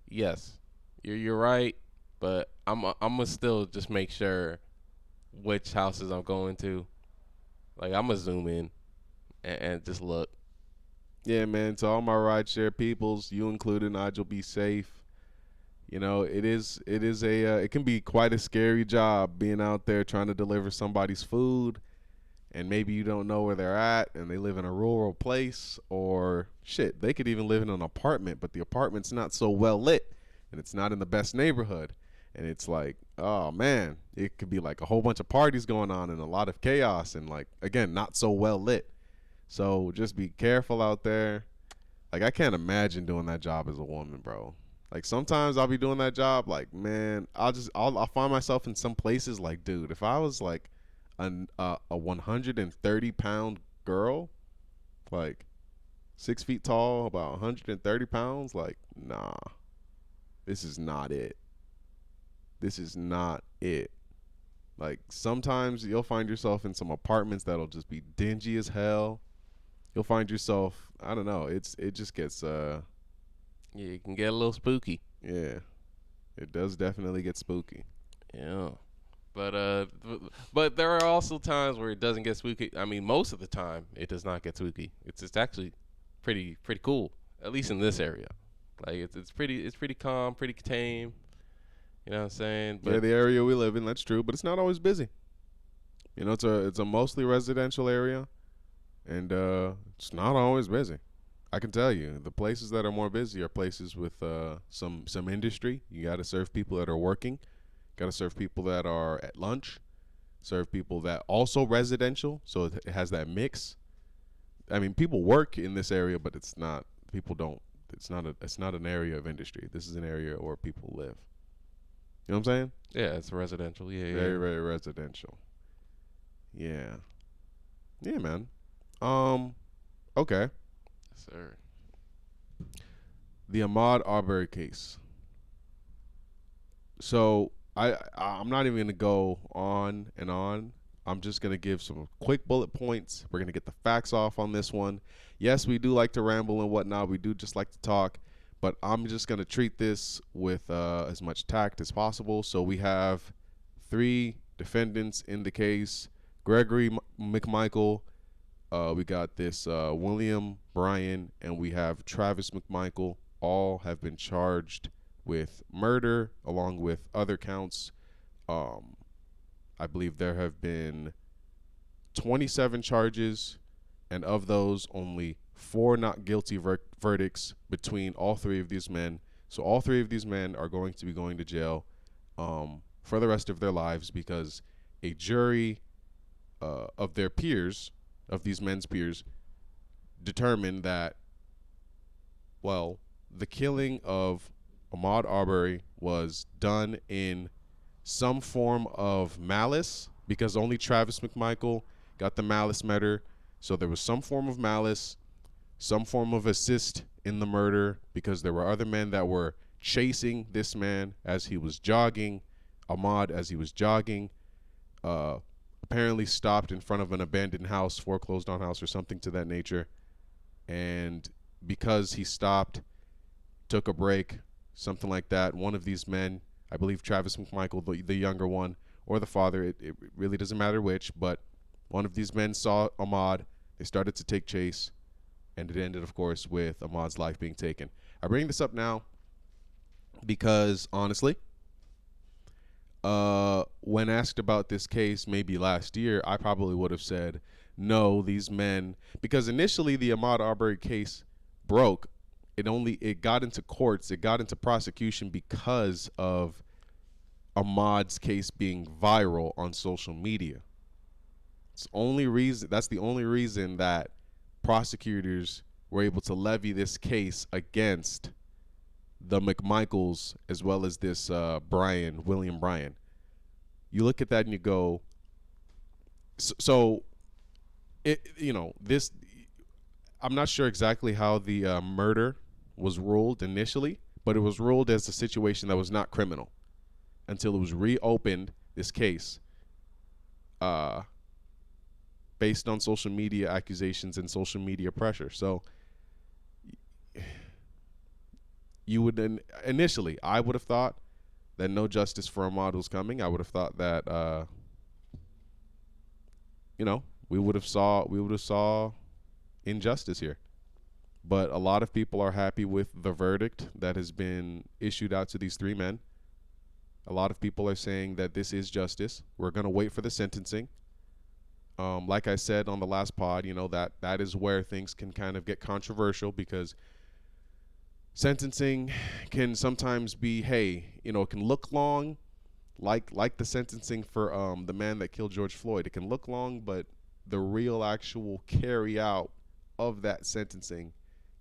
Yes, you're right, but I'm gonna still just make sure which houses I'm going to. Like, I'm gonna zoom in and just look. Yeah, man. To all my rideshare peoples, you included, Nigel, be safe. You know, it can be quite a scary job being out there trying to deliver somebody's food, and maybe you don't know where they're at, and they live in a rural place, or shit, they could even live in an apartment, but the apartment's not so well lit, and it's not in the best neighborhood, and it's like, oh man, it could be like a whole bunch of parties going on and a lot of chaos, and like again, not so well lit. So just be careful out there. Like, I can't imagine doing that job as a woman, bro. Like, sometimes I'll be doing that job, like, man, I'll find myself in some places like, dude, if I was like a 130-pound girl, like 6 feet tall, about 130 pounds, like, nah, this is not it. This is not it. Like, sometimes you'll find yourself in some apartments that'll just be dingy as hell. You'll find yourself, I don't know, it just gets Yeah, it can get a little spooky. yeah. It does definitely get spooky. Yeah. But there are also times where it doesn't get spooky. I mean, most of the time it does not get spooky. It's actually pretty cool, at least in this area. Like, it's pretty calm, pretty tame. You know what I'm saying? Yeah, the area we live in, that's true, but it's not always busy. You know, it's a mostly residential area, and it's not always busy. I can tell you, the places that are more busy are places with some industry. You got to serve people that are working. Got to serve people that are at lunch. Serve people that also residential, so it has that mix. I mean, people work in this area, but it's not. People don't. It's not an area of industry. This is an area where people live. You know what I'm saying? Yeah, it's residential. Yeah, Very, very residential. Yeah. Yeah, man. Okay. Yes, sir. The Ahmad Arbery case. So I'm not even gonna go on and on. I'm just gonna give some quick bullet points. We're gonna get the facts off on this one. Yes, we do like to ramble and whatnot. We do just like to talk, but I'm just gonna treat this with as much tact as possible. So we have 3 defendants in the case: Gregory McMichael. We got this William Bryan, and we have Travis McMichael. All have been charged with murder along with other counts. I believe there have been 27 charges, and of those, only 4 not guilty verdicts between all 3 of these men. So all 3 of these men are going to be going to jail for the rest of their lives, because a jury of their peers, of these men's peers, determined that, well, the killing of Ahmad Arbery was done in some form of malice, because only Travis McMichael got the malice murder. So there was some form of malice, some form of assist in the murder, because there were other men that were chasing this man as he was jogging, Ahmad, as he was jogging, apparently stopped in front of an abandoned house, foreclosed on house, or something to that nature. and because he stopped, took a break, something like that, one of these men, I believe Travis McMichael, the younger one, or the father, it really doesn't matter which, but one of these men saw Ahmad. They started to take chase, and it ended, of course, with Ahmad's life being taken. I bring this up now because, honestly, when asked about this case maybe last year, I probably would have said, no, these men, because initially the Ahmad Arbery case broke. It got into courts, it got into prosecution because of Ahmad's case being viral on social media. That's the only reason that prosecutors were able to levy this case against the McMichaels as well as this William Bryan. You look at that and you go, so it, this. I'm not sure exactly how the murder was ruled initially, but it was ruled as a situation that was not criminal until it was reopened. This case, based on social media accusations and social media pressure. So you would initially, I would have thought that no justice for Ahmad was coming. I would have thought that we would have saw injustice here. But a lot of people are happy with the verdict that has been issued out to these three men. A lot of people are saying that this is justice. We're going to wait for the sentencing. Like I said on the last pod, that is where things can kind of get controversial because sentencing can sometimes be, it can look long, like the sentencing for the man that killed George Floyd. It can look long, but the real actual carry out of that sentencing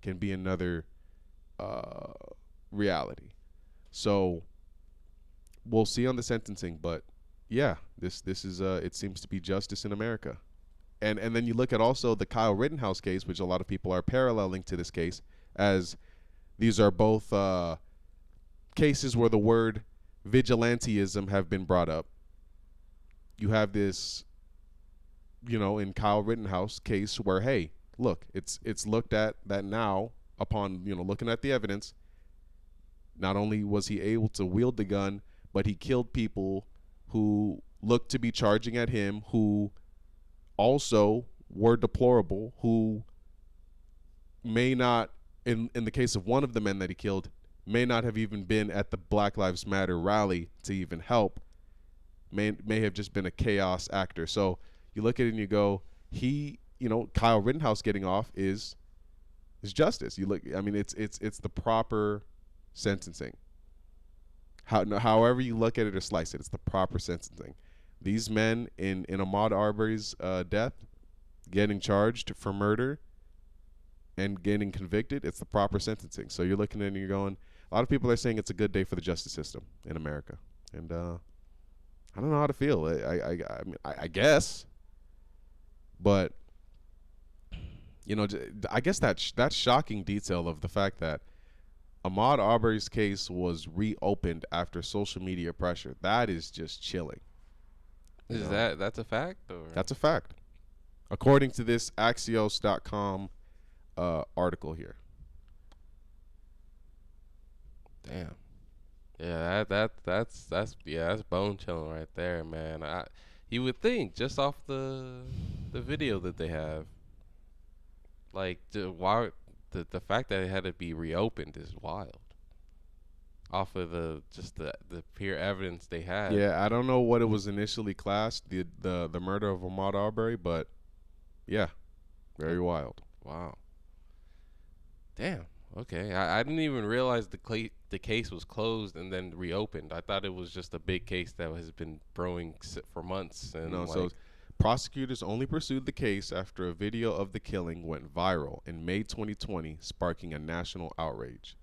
can be another reality. So we'll see on the sentencing, but yeah, this is it seems to be justice in America. And then you look at also the Kyle Rittenhouse case, which a lot of people are paralleling to this case, as these are both cases where the word vigilantism have been brought up. You have this, in Kyle Rittenhouse case where, hey, look, it's looked at that now upon, looking at the evidence, not only was he able to wield the gun, but he killed people who looked to be charging at him, who also were deplorable, who may not, in the case of one of the men that he killed, may not have even been at the Black Lives Matter rally to even help, may have just been a chaos actor. So you look at it and you go, Kyle Rittenhouse getting off is justice. It's the proper sentencing. However you look at it or slice it, it's the proper sentencing. These men in Ahmaud Arbery's death, getting charged for murder and getting convicted, it's the proper sentencing. So you're looking at it and you're going, a lot of people are saying it's a good day for the justice system in America. And I don't know how to feel. I guess. But, I guess that shocking detail of the fact that Ahmaud Arbery's case was reopened after social media pressure, that is just chilling. That's a fact? Or? That's a fact. According to this Axios.com article here. Damn. Yeah, that's bone chilling right there, man. You would think just off the video that they have, like the fact that it had to be reopened is wild. Off of the pure evidence they had. Yeah, I don't know what it was initially classed, the murder of Ahmaud Arbery, but yeah, very wild. Wow. Damn. Okay, I didn't even realize the case was closed and then reopened. I thought it was just a big case that has been brewing for months. And no, so prosecutors only pursued the case after a video of the killing went viral in May 2020, sparking a national outrage.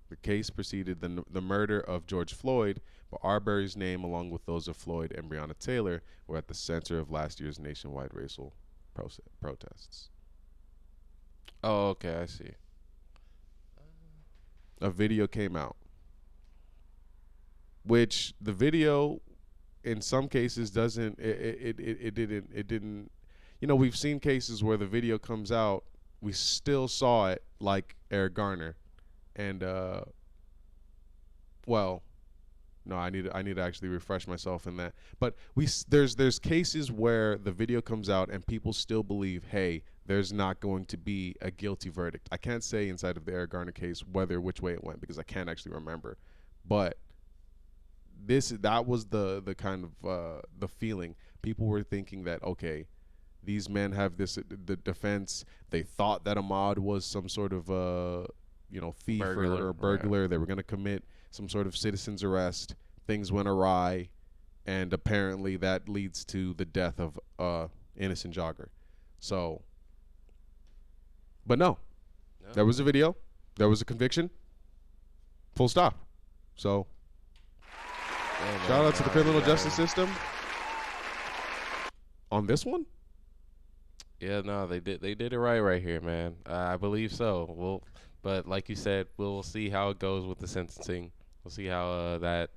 The case preceded the murder of George Floyd, but Arbery's name, along with those of Floyd and Breonna Taylor, were at the center of last year's nationwide racial protests. Oh, okay, I see. A video came out, which the video in some cases it didn't. We've seen cases where the video comes out we still saw it like Eric Garner, and well, no, I need to actually refresh myself in that. But there's cases where the video comes out and people still believe, hey, there's not going to be a guilty verdict. I can't say inside of the Eric Garner case which way it went because I can't actually remember, but that was the kind of the feeling. People were thinking that, okay, these men have the defense. They thought that Ahmad was some sort of thief or burglar. Right. They were going to commit some sort of citizen's arrest. Things went awry, and apparently that leads to the death of innocent jogger. So, but no, there was a video, there was a conviction. Full stop. So, shout out to the criminal justice system on this one. Yeah, no, they did it right here, man. I believe so. But like you said, we'll see how it goes with the sentencing. We'll see how that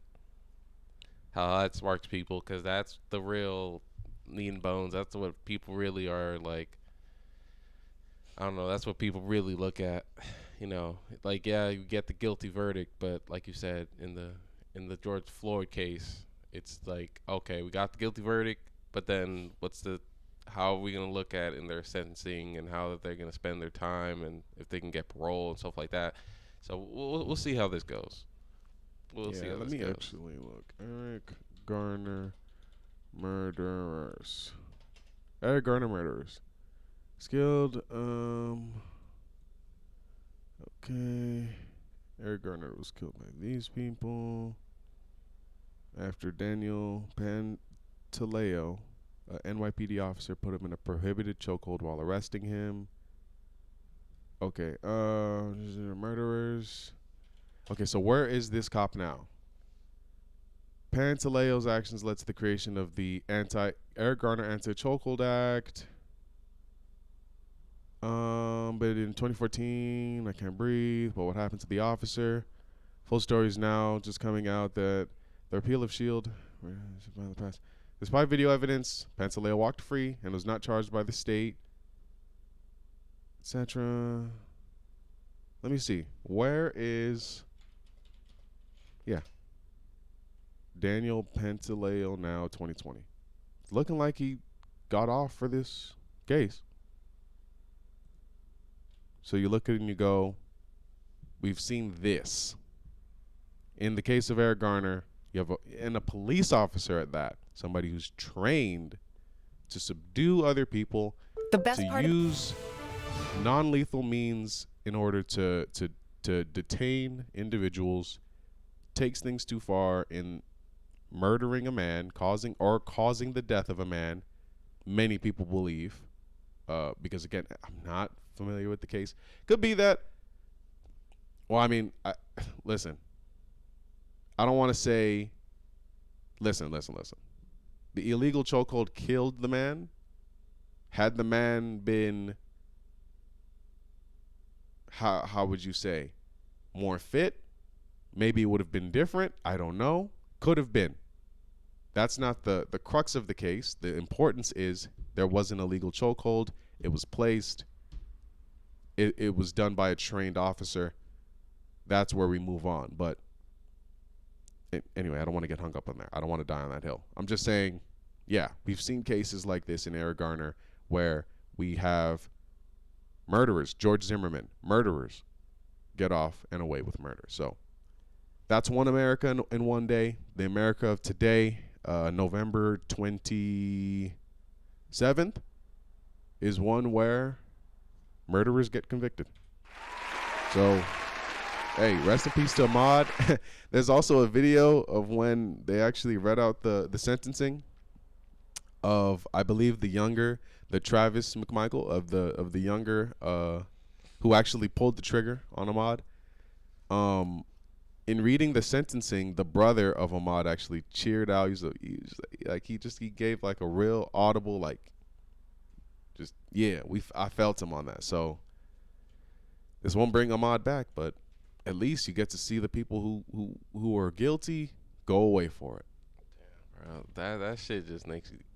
sparks people, because that's the real meat and bones. That's what people really are like. I don't know. That's what people really look at. Like, yeah, you get the guilty verdict, but like you said in the George Floyd case, it's like, okay, we got the guilty verdict, but then how are we going to look at in their sentencing, and how they're going to spend their time, and if they can get parole and stuff like that. So we'll see how this goes. We'll see how this goes. Let me actually look. Eric Garner murderers. Eric Garner murderers. Skilled. Okay. Eric Garner was killed by these people after Daniel Pantaleo, an NYPD officer, put him in a prohibited chokehold while arresting him. Okay. Murderers. Okay, so where is this cop now? Pantaleo's actions led to the creation of the Eric Garner Anti-Chokehold Act. But in 2014, I can't breathe. But what happened to the officer? Full story is now just coming out that the repeal of SHIELD. Despite video evidence, Pantaleo walked free and was not charged by the state, etc. Let me see. Where is... Yeah. Daniel Pantaleo now 2020. It's looking like he got off for this case. So you look at it and you go, we've seen this. In the case of Eric Garner, you have a police officer at that, somebody who's trained to subdue other people, to use non-lethal means in order to detain individuals, takes things too far in murdering a man, causing the death of a man. Many people believe, because again, I'm not familiar with the case. Could be that. Well, I mean, listen. I don't want to say. Listen. The illegal chokehold killed the man. Had the man been, how would you say, more fit, maybe it would have been different. I don't know. Could have been. That's not the crux of the case. The importance is there was an illegal chokehold. It was placed. It was done by a trained officer. That's where we move on. But anyway, I don't want to get hung up on that. I don't want to die on that hill. I'm just saying, yeah, we've seen cases like this in Eric Garner where we have murderers, George Zimmerman, murderers, get off and away with murder. So that's one America in one day. The America of today, November 27th, is one where murderers get convicted. So, hey, rest in peace to Ahmad. There's also a video of when they actually read out the sentencing of, I believe, the Travis McMichael of the younger, who actually pulled the trigger on Ahmad. In reading the sentencing, the brother of Ahmad actually cheered out. He gave like a real audible, like, just, yeah, I felt him on that. So this won't bring Ahmad back, but at least you get to see the people who are guilty go away for it. Damn, bro, that shit just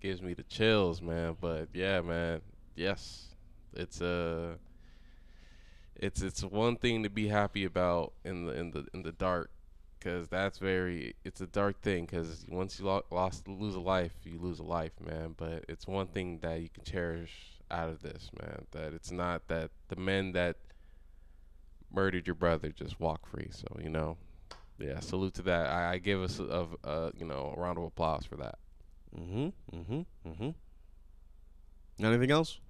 gives me the chills, man. But yeah, man, yes, it's it's one thing to be happy about in the dark, because it's a dark thing, because once you lose a life, you lose a life, man. But it's one thing that you can cherish out of this, man, that it's not that the men that murdered your brother just walk free. So yeah, salute to that. I give us a round of applause for that. Anything else?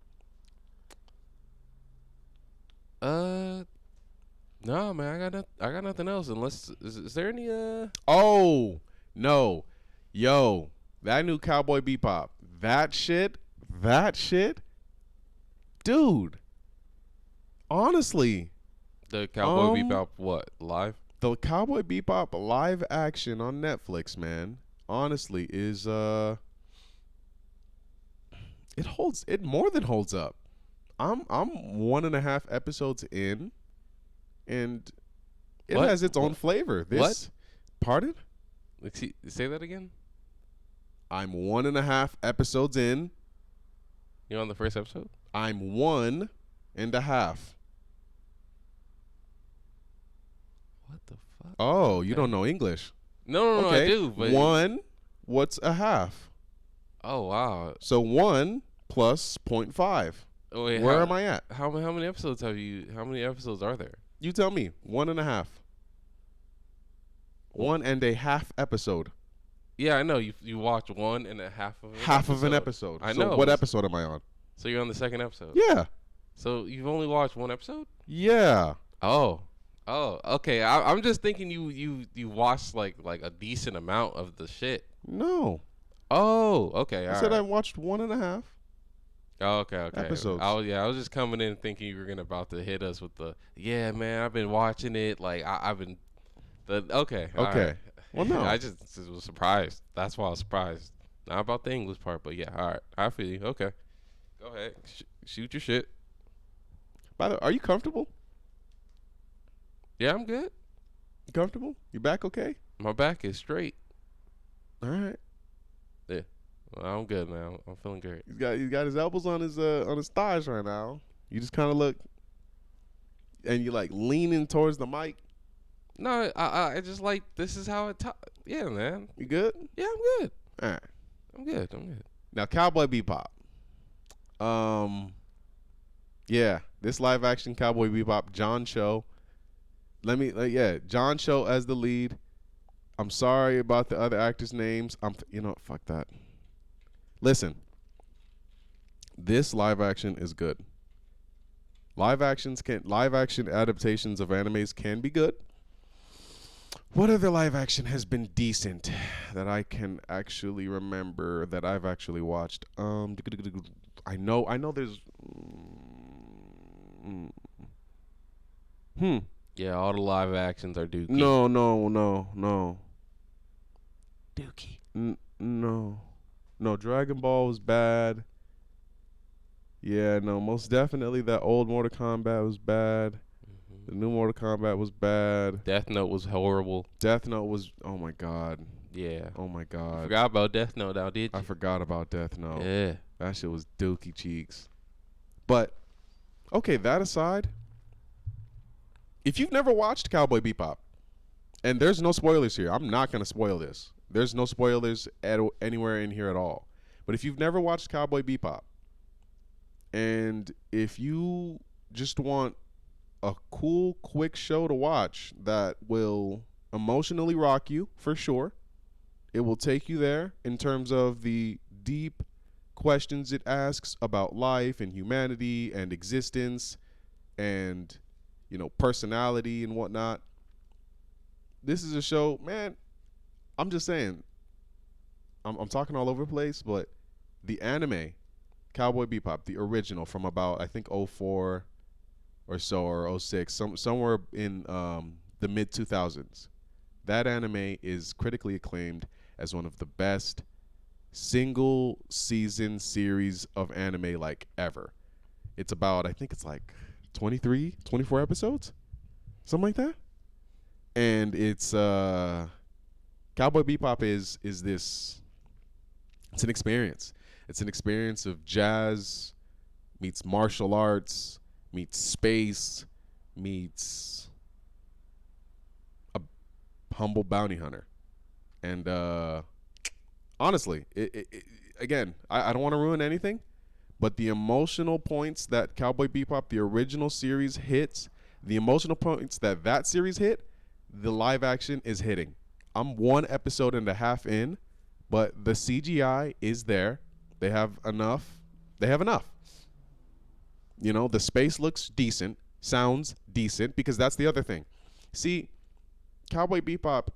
No, man, I got nothing else. Unless is there any Oh no, yo, that new Cowboy Bebop, that shit, dude. Honestly, the Cowboy Bebop what live? the Cowboy Bebop live action on Netflix, man. Honestly, is it more than holds up. I'm 1.5 episodes in, and it What? has its own flavor. What? Pardon? Say that again. I'm 1.5 episodes in. You're on the first episode. I'm 1.5. What the fuck? Oh, you don't know English? No, Okay. I do. But One. What's a half? Oh wow. So 1 plus 0.5. Oh, wait, Where am I at? How many episodes have you? How many episodes are there? You tell me. 1.5. 1.5 episode. Yeah, I know. You watch 1.5 of an Half of an episode. I So know. what episode am I on? So you're on the second episode. Yeah. So you've only watched one episode? Yeah. Oh, okay. I'm just thinking you watched like a decent amount of the shit. No. Oh, okay. I said I watched 1.5. Oh, okay. Episodes. I was just coming in thinking you were about to hit us with yeah, man. I've been watching it. Like I've been. Okay. All Okay. right. Well, no. I just was surprised. That's why I was surprised. Not about the English part, but yeah. All right. I feel you. Okay. Go ahead. Shoot your shit. By the way, are you comfortable? Yeah, I'm good. You comfortable? You back okay? My back is straight. All right. Yeah. Well, I'm good, man. I'm feeling great. He's got his elbows on his thighs right now. You just kind of look, and you like leaning towards the mic. No, I just like this is how it. Yeah, man. You good? Yeah, I'm good. All right. I'm good. Now, Cowboy Bebop. Yeah, this live action Cowboy Bebop, John Cho. John Cho as the lead. I'm sorry about the other actors' names. Fuck that. Listen, this live action is good. Live action adaptations of animes can be good. What other live action has been decent that I can actually remember that I've actually watched? I know there's Yeah, all the live actions are dookie. No. Dookie. No, Dragon Ball was bad. Yeah, no, most definitely that old Mortal Kombat was bad. The new Mortal Kombat was bad. Death Note was horrible. Death Note was, oh my God. Yeah. Oh my God. Forgot about Death Note now, did you? I forgot about Death Note. Yeah. That shit was dookie cheeks. But, okay, that aside, if you've never watched Cowboy Bebop, and there's no spoilers here, I'm not going to spoil this. There's no spoilers anywhere in here at all. But if you've never watched Cowboy Bebop, and if you just want a cool, quick show to watch that will emotionally rock you, for sure, it will take you there in terms of the deep questions it asks about life and humanity and existence and, personality and whatnot. This is a show, man, I'm just saying, I'm talking all over the place, but the anime, Cowboy Bebop, the original from about, I think, 04 or so, or 06, somewhere in the mid-2000s, that anime is critically acclaimed as one of the best single season series of anime like ever. It's about, I think it's like 23, 24 episodes, something like that. And it's Cowboy Bebop is this, it's an experience. It's an experience of jazz meets martial arts meets space meets a humble bounty hunter. And honestly, again, I don't want to ruin anything, but the emotional points that Cowboy Bebop, the original series, hits, the emotional points that that series hit, the live action is hitting. I'm 1.5 episodes in, but the CGI is there. They have enough. They have enough. You know, the space looks decent, sounds decent, because that's the other thing. See, Cowboy Bebop,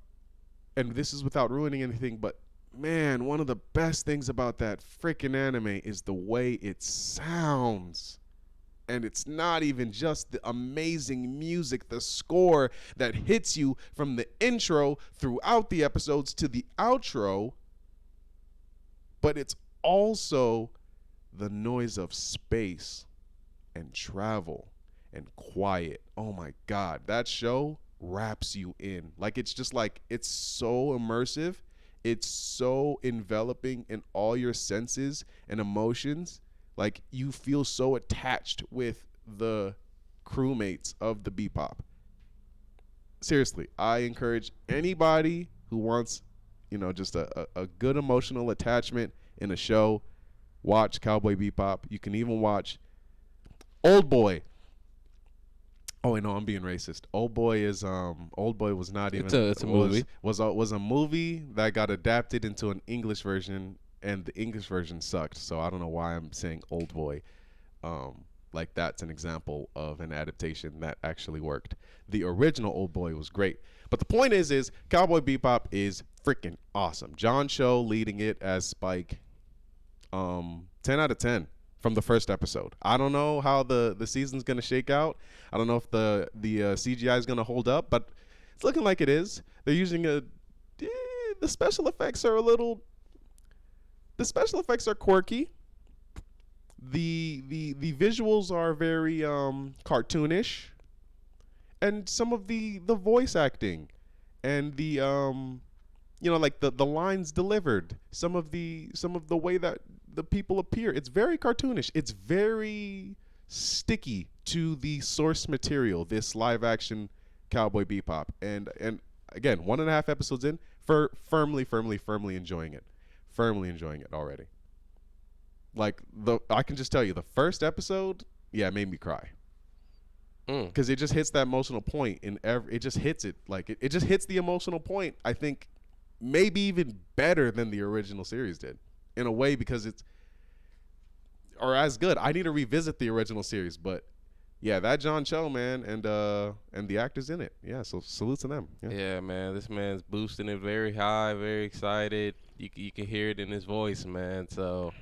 and this is without ruining anything, but man, one of the best things about that freaking anime is the way it sounds. And it's not even just the amazing music, the score that hits you from the intro throughout the episodes to the outro, but it's also the noise of space and travel and quiet. Oh my God, that show wraps you in. Like, it's just like, it's so immersive. It's so enveloping in all your senses and emotions. Like, you feel so attached with the crewmates of the Bebop. Seriously, I encourage anybody who wants, you know, just a good emotional attachment in a show, watch Cowboy Bebop. You can even watch Old Boy. Oh wait, no, I'm being racist. Old Boy was not even It's a movie. Was a movie that got adapted into an English version, and the English version sucked. So I don't know why I'm saying Old Boy. Like, that's an example of an adaptation that actually worked. The original Old Boy was great. But the point is Cowboy Bebop is freaking awesome. John Cho leading it as Spike. 10 out of 10 from the first episode. I don't know how the season's going to shake out. I don't know if the CGI is going to hold up, but it's looking like it is. They're using the special effects are the special effects are quirky. The visuals are very cartoonish, and some of the voice acting and the like the lines delivered, some of the way that the people appear, it's very cartoonish. It's very sticky to the source material, this live action Cowboy Bebop. And again, 1.5 episodes in, firmly enjoying it. Firmly enjoying it already. Like, I can just tell you, the first episode, yeah, it made me cry. Because it just hits that emotional point it just hits it. Like, it just hits the emotional point, I think, maybe even better than the original series did, in a way, because it's, or as good. I need to revisit the original series, but yeah, that John Cho, man, and the actors in it. Yeah, so salute to them. Yeah, man, this man's boosting it very high, very excited. You can hear it in his voice, man. So,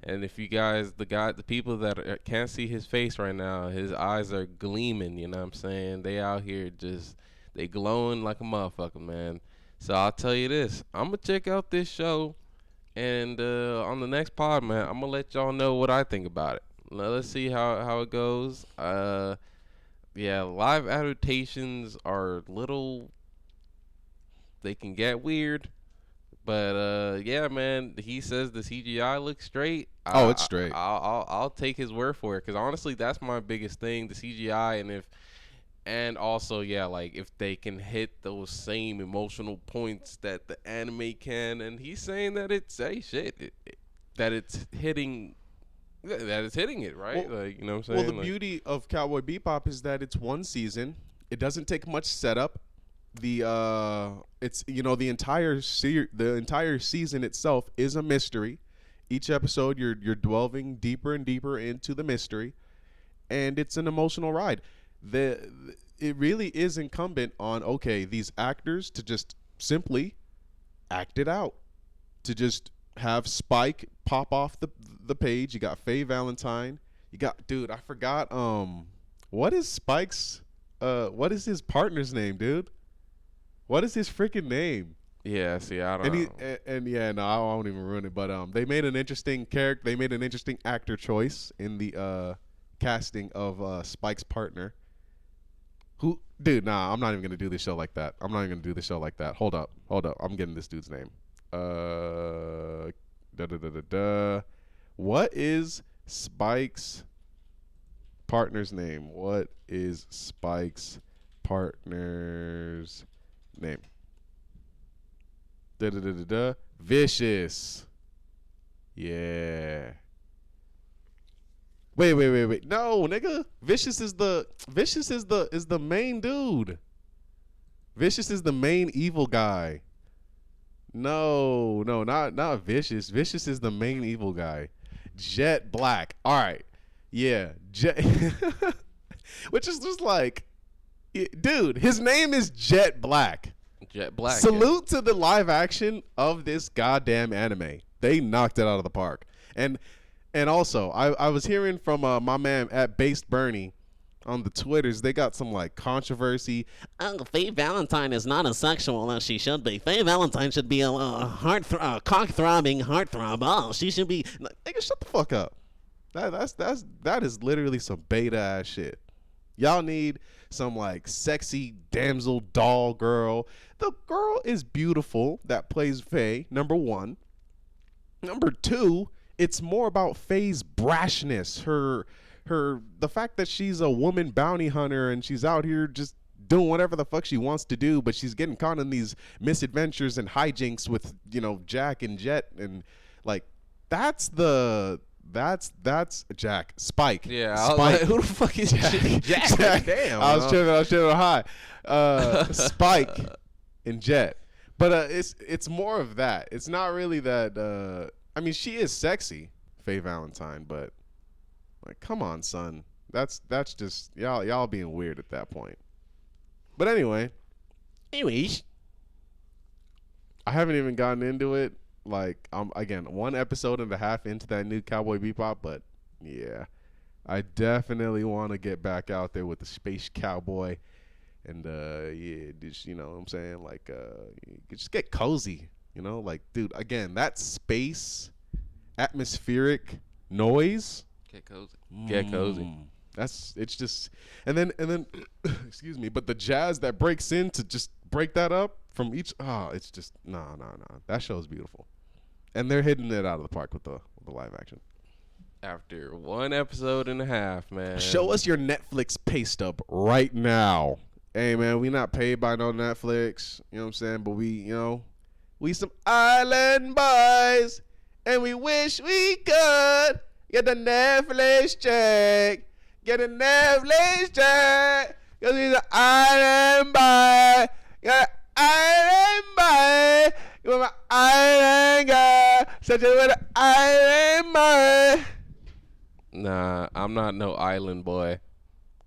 and if you guys, the people that can't see his face right now, his eyes are gleaming. You know what I'm saying? They out here just, they glowing like a motherfucker, man. So I'll tell you this, I'm gonna check out this show, and on the next pod, man, I'm gonna let y'all know what I think about it. Now, let's see how it goes. Yeah, live adaptations are little, they can get weird, but yeah, man, he says the CGI looks straight. Oh, it's straight. I'll take his word for it, because honestly, that's my biggest thing, the CGI, and also, yeah, like, if they can hit those same emotional points that the anime can, and he's saying that it's, hey, shit, that it's hitting it, right? Well, like, you know what I'm saying? Well, the like, beauty of Cowboy Bebop is that it's one season. It doesn't take much setup. It's, the entire season itself is a mystery. Each episode, you're delving deeper and deeper into the mystery, and it's an emotional ride. It really is incumbent on, okay, these actors to just simply act it out, to just have Spike pop off the page. You got Faye Valentine. You got, dude, I forgot what is Spike's what is his partner's name, dude? What is his freaking name? yeah, see, I don't know. And yeah, no, I won't even ruin it, but they made an interesting character. They made an interesting actor choice in the casting of Spike's partner. Who, dude? Nah, I'm not even gonna do this show like that. Hold up. I'm getting this dude's name. What is Spike's partner's name? What is Spike's partner's name? Vicious. Yeah. Wait. No, nigga. Vicious is the main dude. Vicious is the main evil guy. No, not Vicious. Vicious is the main evil guy. Jet Black. All right. Yeah. Jet which is just like, dude, his name is Jet Black. Jet Black. Salute to the live action of this goddamn anime. They knocked it out of the park. And also, I was hearing from my man at Based Bernie on the Twitters. They got some like controversy. Faye Valentine is not as sexual as she should be. Faye Valentine should be a cock-throbbing heartthrob. Oh, she should be. Nigga, shut the fuck up. That is literally some beta ass shit. Y'all need some like sexy damsel doll girl. The girl is beautiful that plays Faye, number one. Number two, it's more about Faye's brashness. The fact that she's a woman bounty hunter and she's out here just doing whatever the fuck she wants to do, but she's getting caught in these misadventures and hijinks with, Jack and Jet, and like that's Jack. Spike. Yeah, Spike. like, who the fuck is Jack? Damn. I was chilling high. Spike and Jet. But it's more of that. It's not really that. I mean, she is sexy, Faye Valentine, but like, come on, son. That's just y'all being weird at that point. But anyways, I haven't even gotten into it. Like, I'm again 1 episode and a half into that new Cowboy Bebop, but yeah, I definitely want to get back out there with the Space Cowboy, and just what I'm saying, like just get cozy, like, dude, again, that space atmospheric noise. Get cozy. Get cozy. It's just, and then excuse me, but the jazz that breaks in to just break that up from each, it's just no. That show is beautiful. And they're hitting it out of the park with the live action. After 1 episode and a half, man. Show us your Netflix pay stub right now. Hey, man, we not paid by no Netflix. You know what I'm saying? But we some island boys, and we wish we could get the Netflix check. Get a Netflix check. Because we the island boy. Got an island boy. You're my island girl. Such a little island boy. Nah, I'm not no island boy.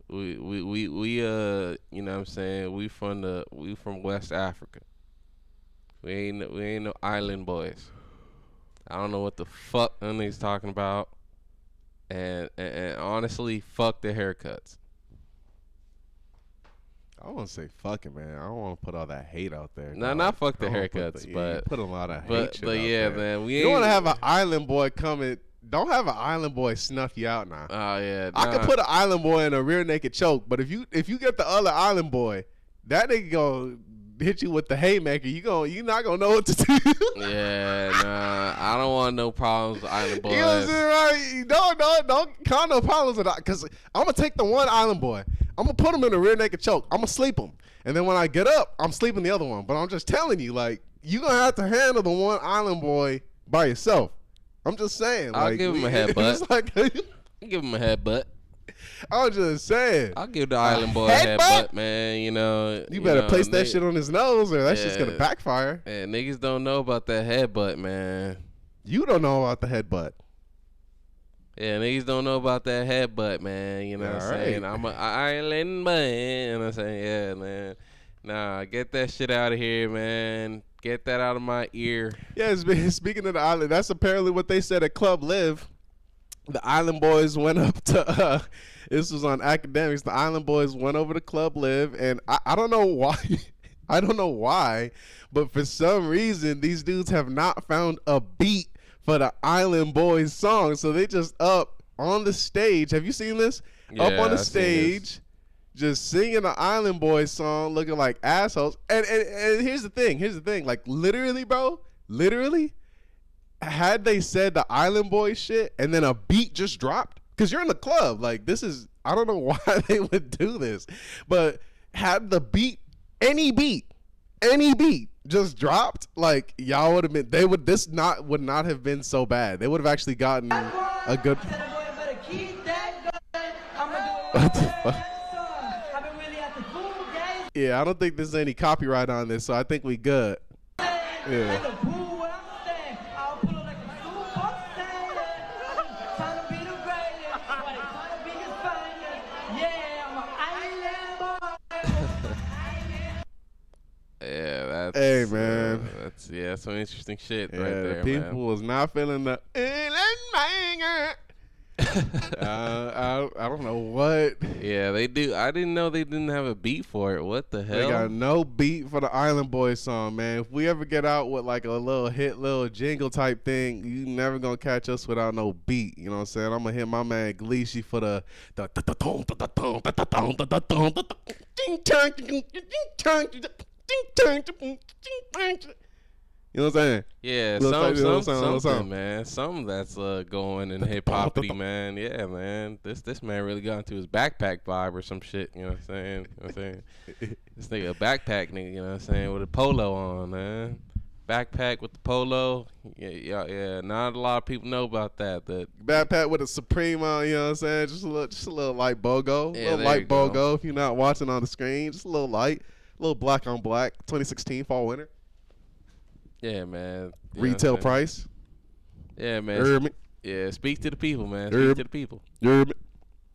We you know what I'm saying? We from West Africa. We ain't no island boys. I don't know what the fuck them niggas talking about. And honestly, fuck the haircuts. I don't want to say fuck it, man. I don't want to put all that hate out there. No, not fuck the haircuts, but put a lot of hate. But yeah, there. man, you don't want to have an island boy come. Don't have an island boy snuff you out now. Oh yeah, I could put an island boy in a rear naked choke, but if you get the other island boy, that nigga gonna hit you with the haymaker. You not gonna know what to do. Yeah, nah, I don't want no problems with island boys. You know what I'm saying, right? Don't call no problems with that, because I'm gonna take the one island boy. I'm gonna put him in a rear naked choke. I'm gonna sleep him, and then when I get up, I'm sleeping the other one. But I'm just telling you, like, you gonna have to handle the one island boy by yourself. I'm just saying. I'll like, give him a headbutt. I'll give him a headbutt. I'm just saying. I'll give the island boy a headbutt, man. You better place that shit on his nose, or that shit's gonna backfire. And niggas don't know about that headbutt, man. You don't know about the headbutt. Yeah, niggas don't know about that headbutt, man. You know what I'm saying? I'm an island boy. You know what I'm saying? Yeah, man. Nah, get that shit out of here, man. Get that out of my ear. Yeah, speaking of the island, that's apparently what they said at Club Live. The Island Boys went up to, this was on Academics, the Island Boys went over to Club Live, and I don't know why, I don't know why, but for some reason, these dudes have not found a beat for the Island Boys song, so they just up on the stage. Have you seen this? Yeah, up on the I've stage, just singing the Island Boys song, looking like assholes. And here's the thing, like, literally, bro, had they said the Island Boys shit and then a beat just dropped, because you're in the club, like, this is I don't know why they would do this, but had the beat, any beat, just dropped, like y'all would have been. Would not have been so bad. They would have actually gotten a good. What the fuck? Yeah, I don't think there's any copyright on this, so I think we good. Yeah. Yeah, that's Hey, man. That's some interesting shit Yeah, right there, the people man. was not feeling the. I don't know what. Yeah, they do. I didn't know they didn't have a beat for it. What the hell? They got no beat for the Island Boys song, man. If we ever get out with like a little jingle type thing, you never gonna catch us without no beat. You know what I'm saying? I'm gonna hit my man Gleeshy for the. You know what I'm saying? Yeah, something, man. Something that's going in hip hoppity, man. Yeah, man. This man really got into his backpack vibe or some shit. You know what I'm saying? You know what I'm saying? This nigga a backpack nigga. You know what I'm saying? With a polo on, man. Backpack with the polo. Yeah. Not a lot of people know about that. Backpack with a Supreme on. You know what I'm saying? Just a little light BOGO. Yeah, a little there light you go. BOGO. If you're not watching on the screen, just a little light, a little black on black. 2016 fall winter. Yeah, man. You know Retail what I'm saying? price. Yeah, man. Hear me? Yeah, speak to the people, man. Hear Speak me? to the people. Hear me?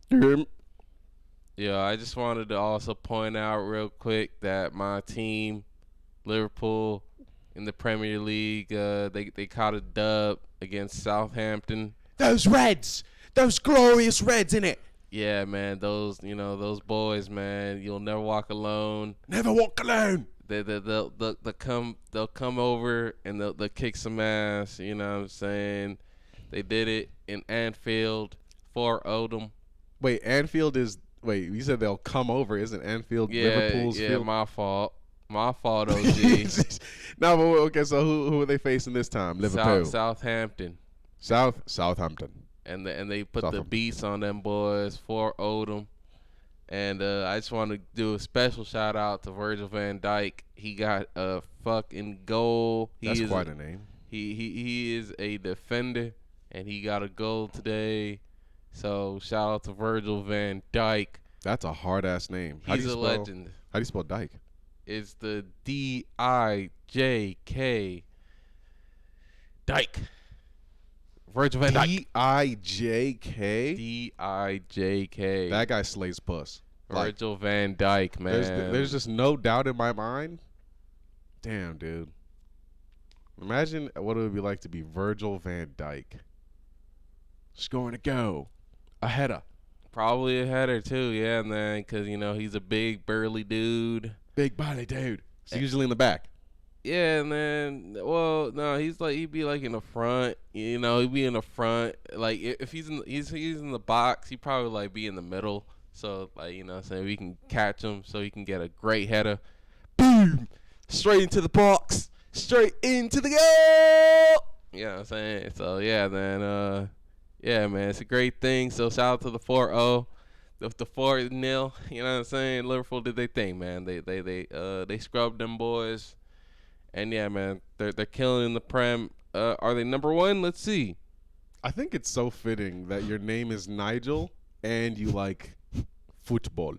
Hear me? Yeah, I just wanted to also point out real quick that my team, Liverpool, in the Premier League, they caught a dub against Southampton. Those Reds, those glorious Reds, innit? Yeah, man, those boys, man. You'll never walk alone. Never walk alone. They'll come over and they'll kick some ass. You know what I'm saying? They did it in Anfield for Odom. Wait, Anfield is. Wait, you said they'll come over. Isn't Anfield Liverpool's field? My fault. My fault, OG. No, but okay. So who are they facing this time? Liverpool, Southampton. Southampton. And they put the Southampton. beats on them boys for Odom. And I just want to do a special shout out to Virgil van Dijk. He got a fucking goal. That's quite a name. He is a defender, and he got a goal today. So shout out to Virgil van Dijk. That's a hard ass name. He's a legend. How do you spell Dyke? It's the D-I-J-K. Dijk. Virgil van Dijk. D-I-J-K? D-I-J-K. That guy slays puss. Like, Virgil van Dijk, man. there's just no doubt in my mind. Damn, dude. Imagine what it would be like to be Virgil van Dijk. Scoring a goal. A header. Probably a header too, yeah, man, because, he's a big, burly dude. Big body dude. It's usually in the back. Yeah, man. Well, no, he'd be like in the front. He'd be in the front. Like if he's in the box, he'd probably like be in the middle. So like so we can catch him, so he can get a great header. Boom! Straight into the box. Straight into the goal. You know what I'm saying? So yeah, man. Yeah, man, it's a great thing. So shout out to the 4-0. The 4-0, you know what I'm saying? Liverpool did their thing, man. They scrubbed them boys. And yeah, man, they're killing in the Prem. Are they number one? Let's see. I think it's so fitting that your name is Nigel and you like football.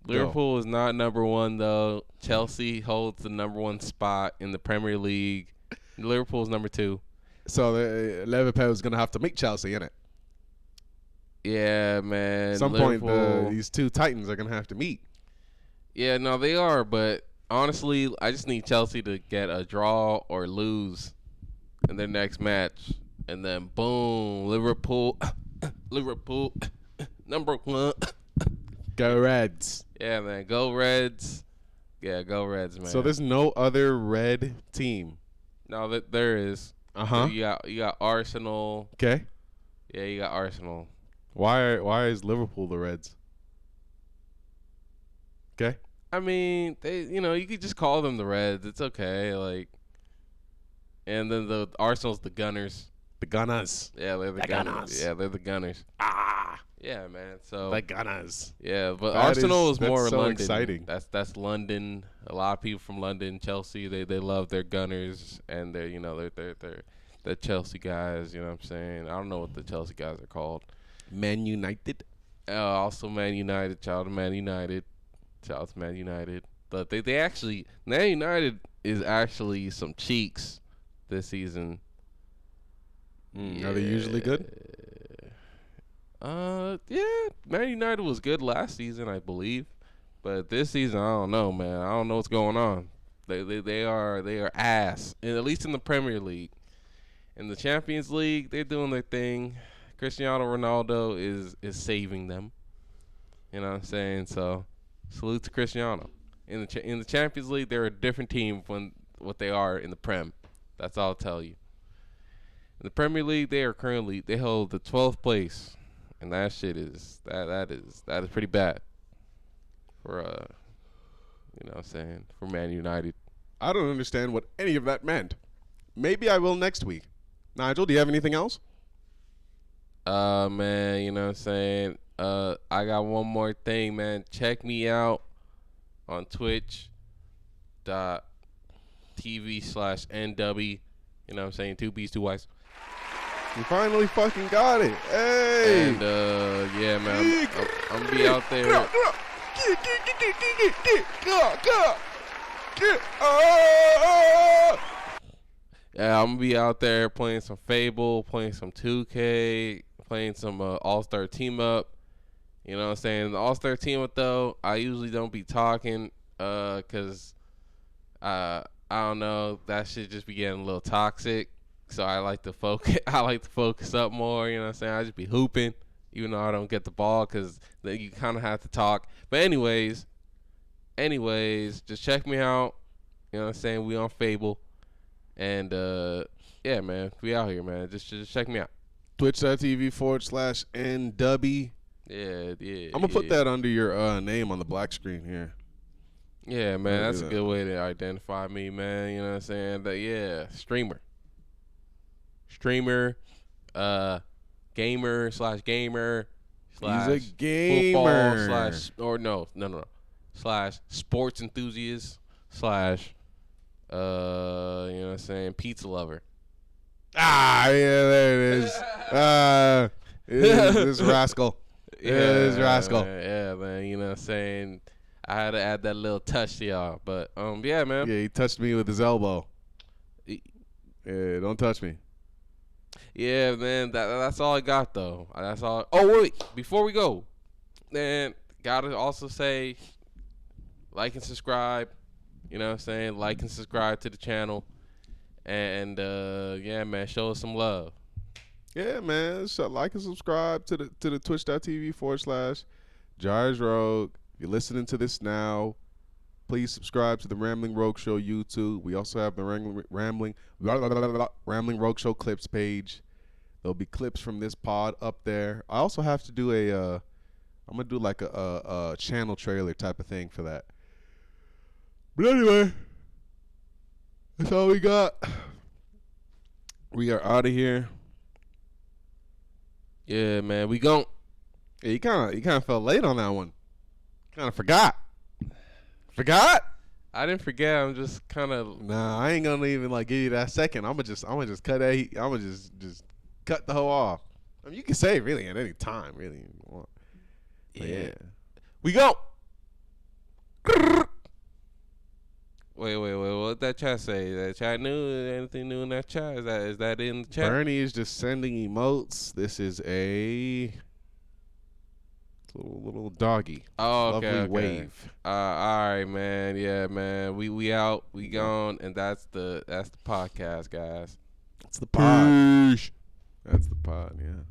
Liverpool is not number one, though. Chelsea holds the number one spot in the Premier League. Liverpool's number two. So Liverpool's going to have to meet Chelsea, innit? Yeah, man. At some Liverpool, point, these two Titans are going to have to meet. Yeah, no, they are, but honestly, I just need Chelsea to get a draw or lose in their next match. And then, boom, Liverpool, number one. Go Reds. Yeah, man, go Reds. Yeah, go Reds, man. So there's no other red team. No, there is. Uh-huh. You got Arsenal. Okay. Yeah, you got Arsenal. Why is Liverpool the Reds? Okay. I mean, you could just call them the Reds. It's okay, like. And then the Arsenal's the Gunners. The Gunners. Yeah, they're the Gunners. Yeah, they're the Gunners. Yeah, man. So The Gunners. yeah, but That Arsenal is that's more so London. exciting. That's London. A lot of people from London, Chelsea. They love their Gunners and they're Chelsea guys. You know what I'm saying? I don't know what the Chelsea guys are called. Man United. Also Man United. Shout out to Man United. Shout out to Man United. But they actually Man United is actually some cheeks this season. Are they usually good? Yeah, Man United was good last season, I believe, but this season I don't know, man. I don't know what's going on. They are ass, and at least in the Premier League. In the Champions League, they're doing their thing. Cristiano Ronaldo is saving them. You know what I'm saying? So, salute to Cristiano. In the Champions League, they're a different team from what they are in the Prem. That's all I'll tell you. In the Premier League, they hold the 12th place. And that shit is that is pretty bad for you know what I'm saying, for Man United. I don't understand what any of that meant. Maybe I will next week. Nigel, do you have anything else? Man, you know what I'm saying? I got one more thing, man. Check me out on twitch.tv/Ndubby. You know what I'm saying? 2 B's, 2 Y's. You finally fucking got it. Hey. And yeah, man, I'm gonna be out there. Yeah, I'm gonna be out there playing some Fable, playing some 2K, playing some All-Star Team Up. You know what I'm saying? The All-Star Team Up, though, I usually don't be talking because I don't know, that shit just be getting a little toxic. So I like to focus up more, you know what I'm saying? I just be hooping, even though I don't get the ball, because then you kind of have to talk. But anyways, just check me out. You know what I'm saying? We on Fable. And, yeah, man, we out here, man. Just check me out. Twitch.tv/Ndubby. Yeah. I'm going to put that under your name on the black screen here. Yeah, man, that's a good way to identify me, man. You know what I'm saying? Yeah, streamer, gamer slash He's a gamer. football slash sports enthusiast slash you know what I'm saying, pizza lover. Ah, yeah, there it is. This rascal. This rascal. Yeah, man, you know what I'm saying? I had to add that little touch to y'all, but yeah, man. Yeah, he touched me with his elbow. Yeah, don't touch me. Yeah, man, that's all I got, though. That's all. Oh, wait, before we go, man, gotta also say, like and subscribe. You know what I'm saying? Like and subscribe to the channel. And, yeah, man, show us some love. Yeah, man. So like and subscribe to the twitch.tv/Rowgh. If you're listening to this now, please subscribe to the Rambling Rowgh Show YouTube. We also have the Rambling Rowgh Show clips page. There'll be clips from this pod up there. I also have to do I'm gonna do like a channel trailer type of thing for that. But anyway, that's all we got. We are out of here. Yeah, man, we gon'. Yeah, you kind of felt late on that one. Kind of forgot. Forgot? I didn't forget. I'm just kind of. Nah, I ain't gonna even like give you that second. I'm gonna just cut that. I'm gonna just cut the whole off. I mean, you can say really at any time, really. If you want. But yeah. We go. Wait. What that chat say? That chat new? Anything new in that chat? Is that in the chat? Bernie is just sending emotes. This is a little doggy. Oh, okay. Lovely wave. All right, man. Yeah, man. We out. We gone, and that's the podcast, guys. That's the pod. That's the pod. Yeah.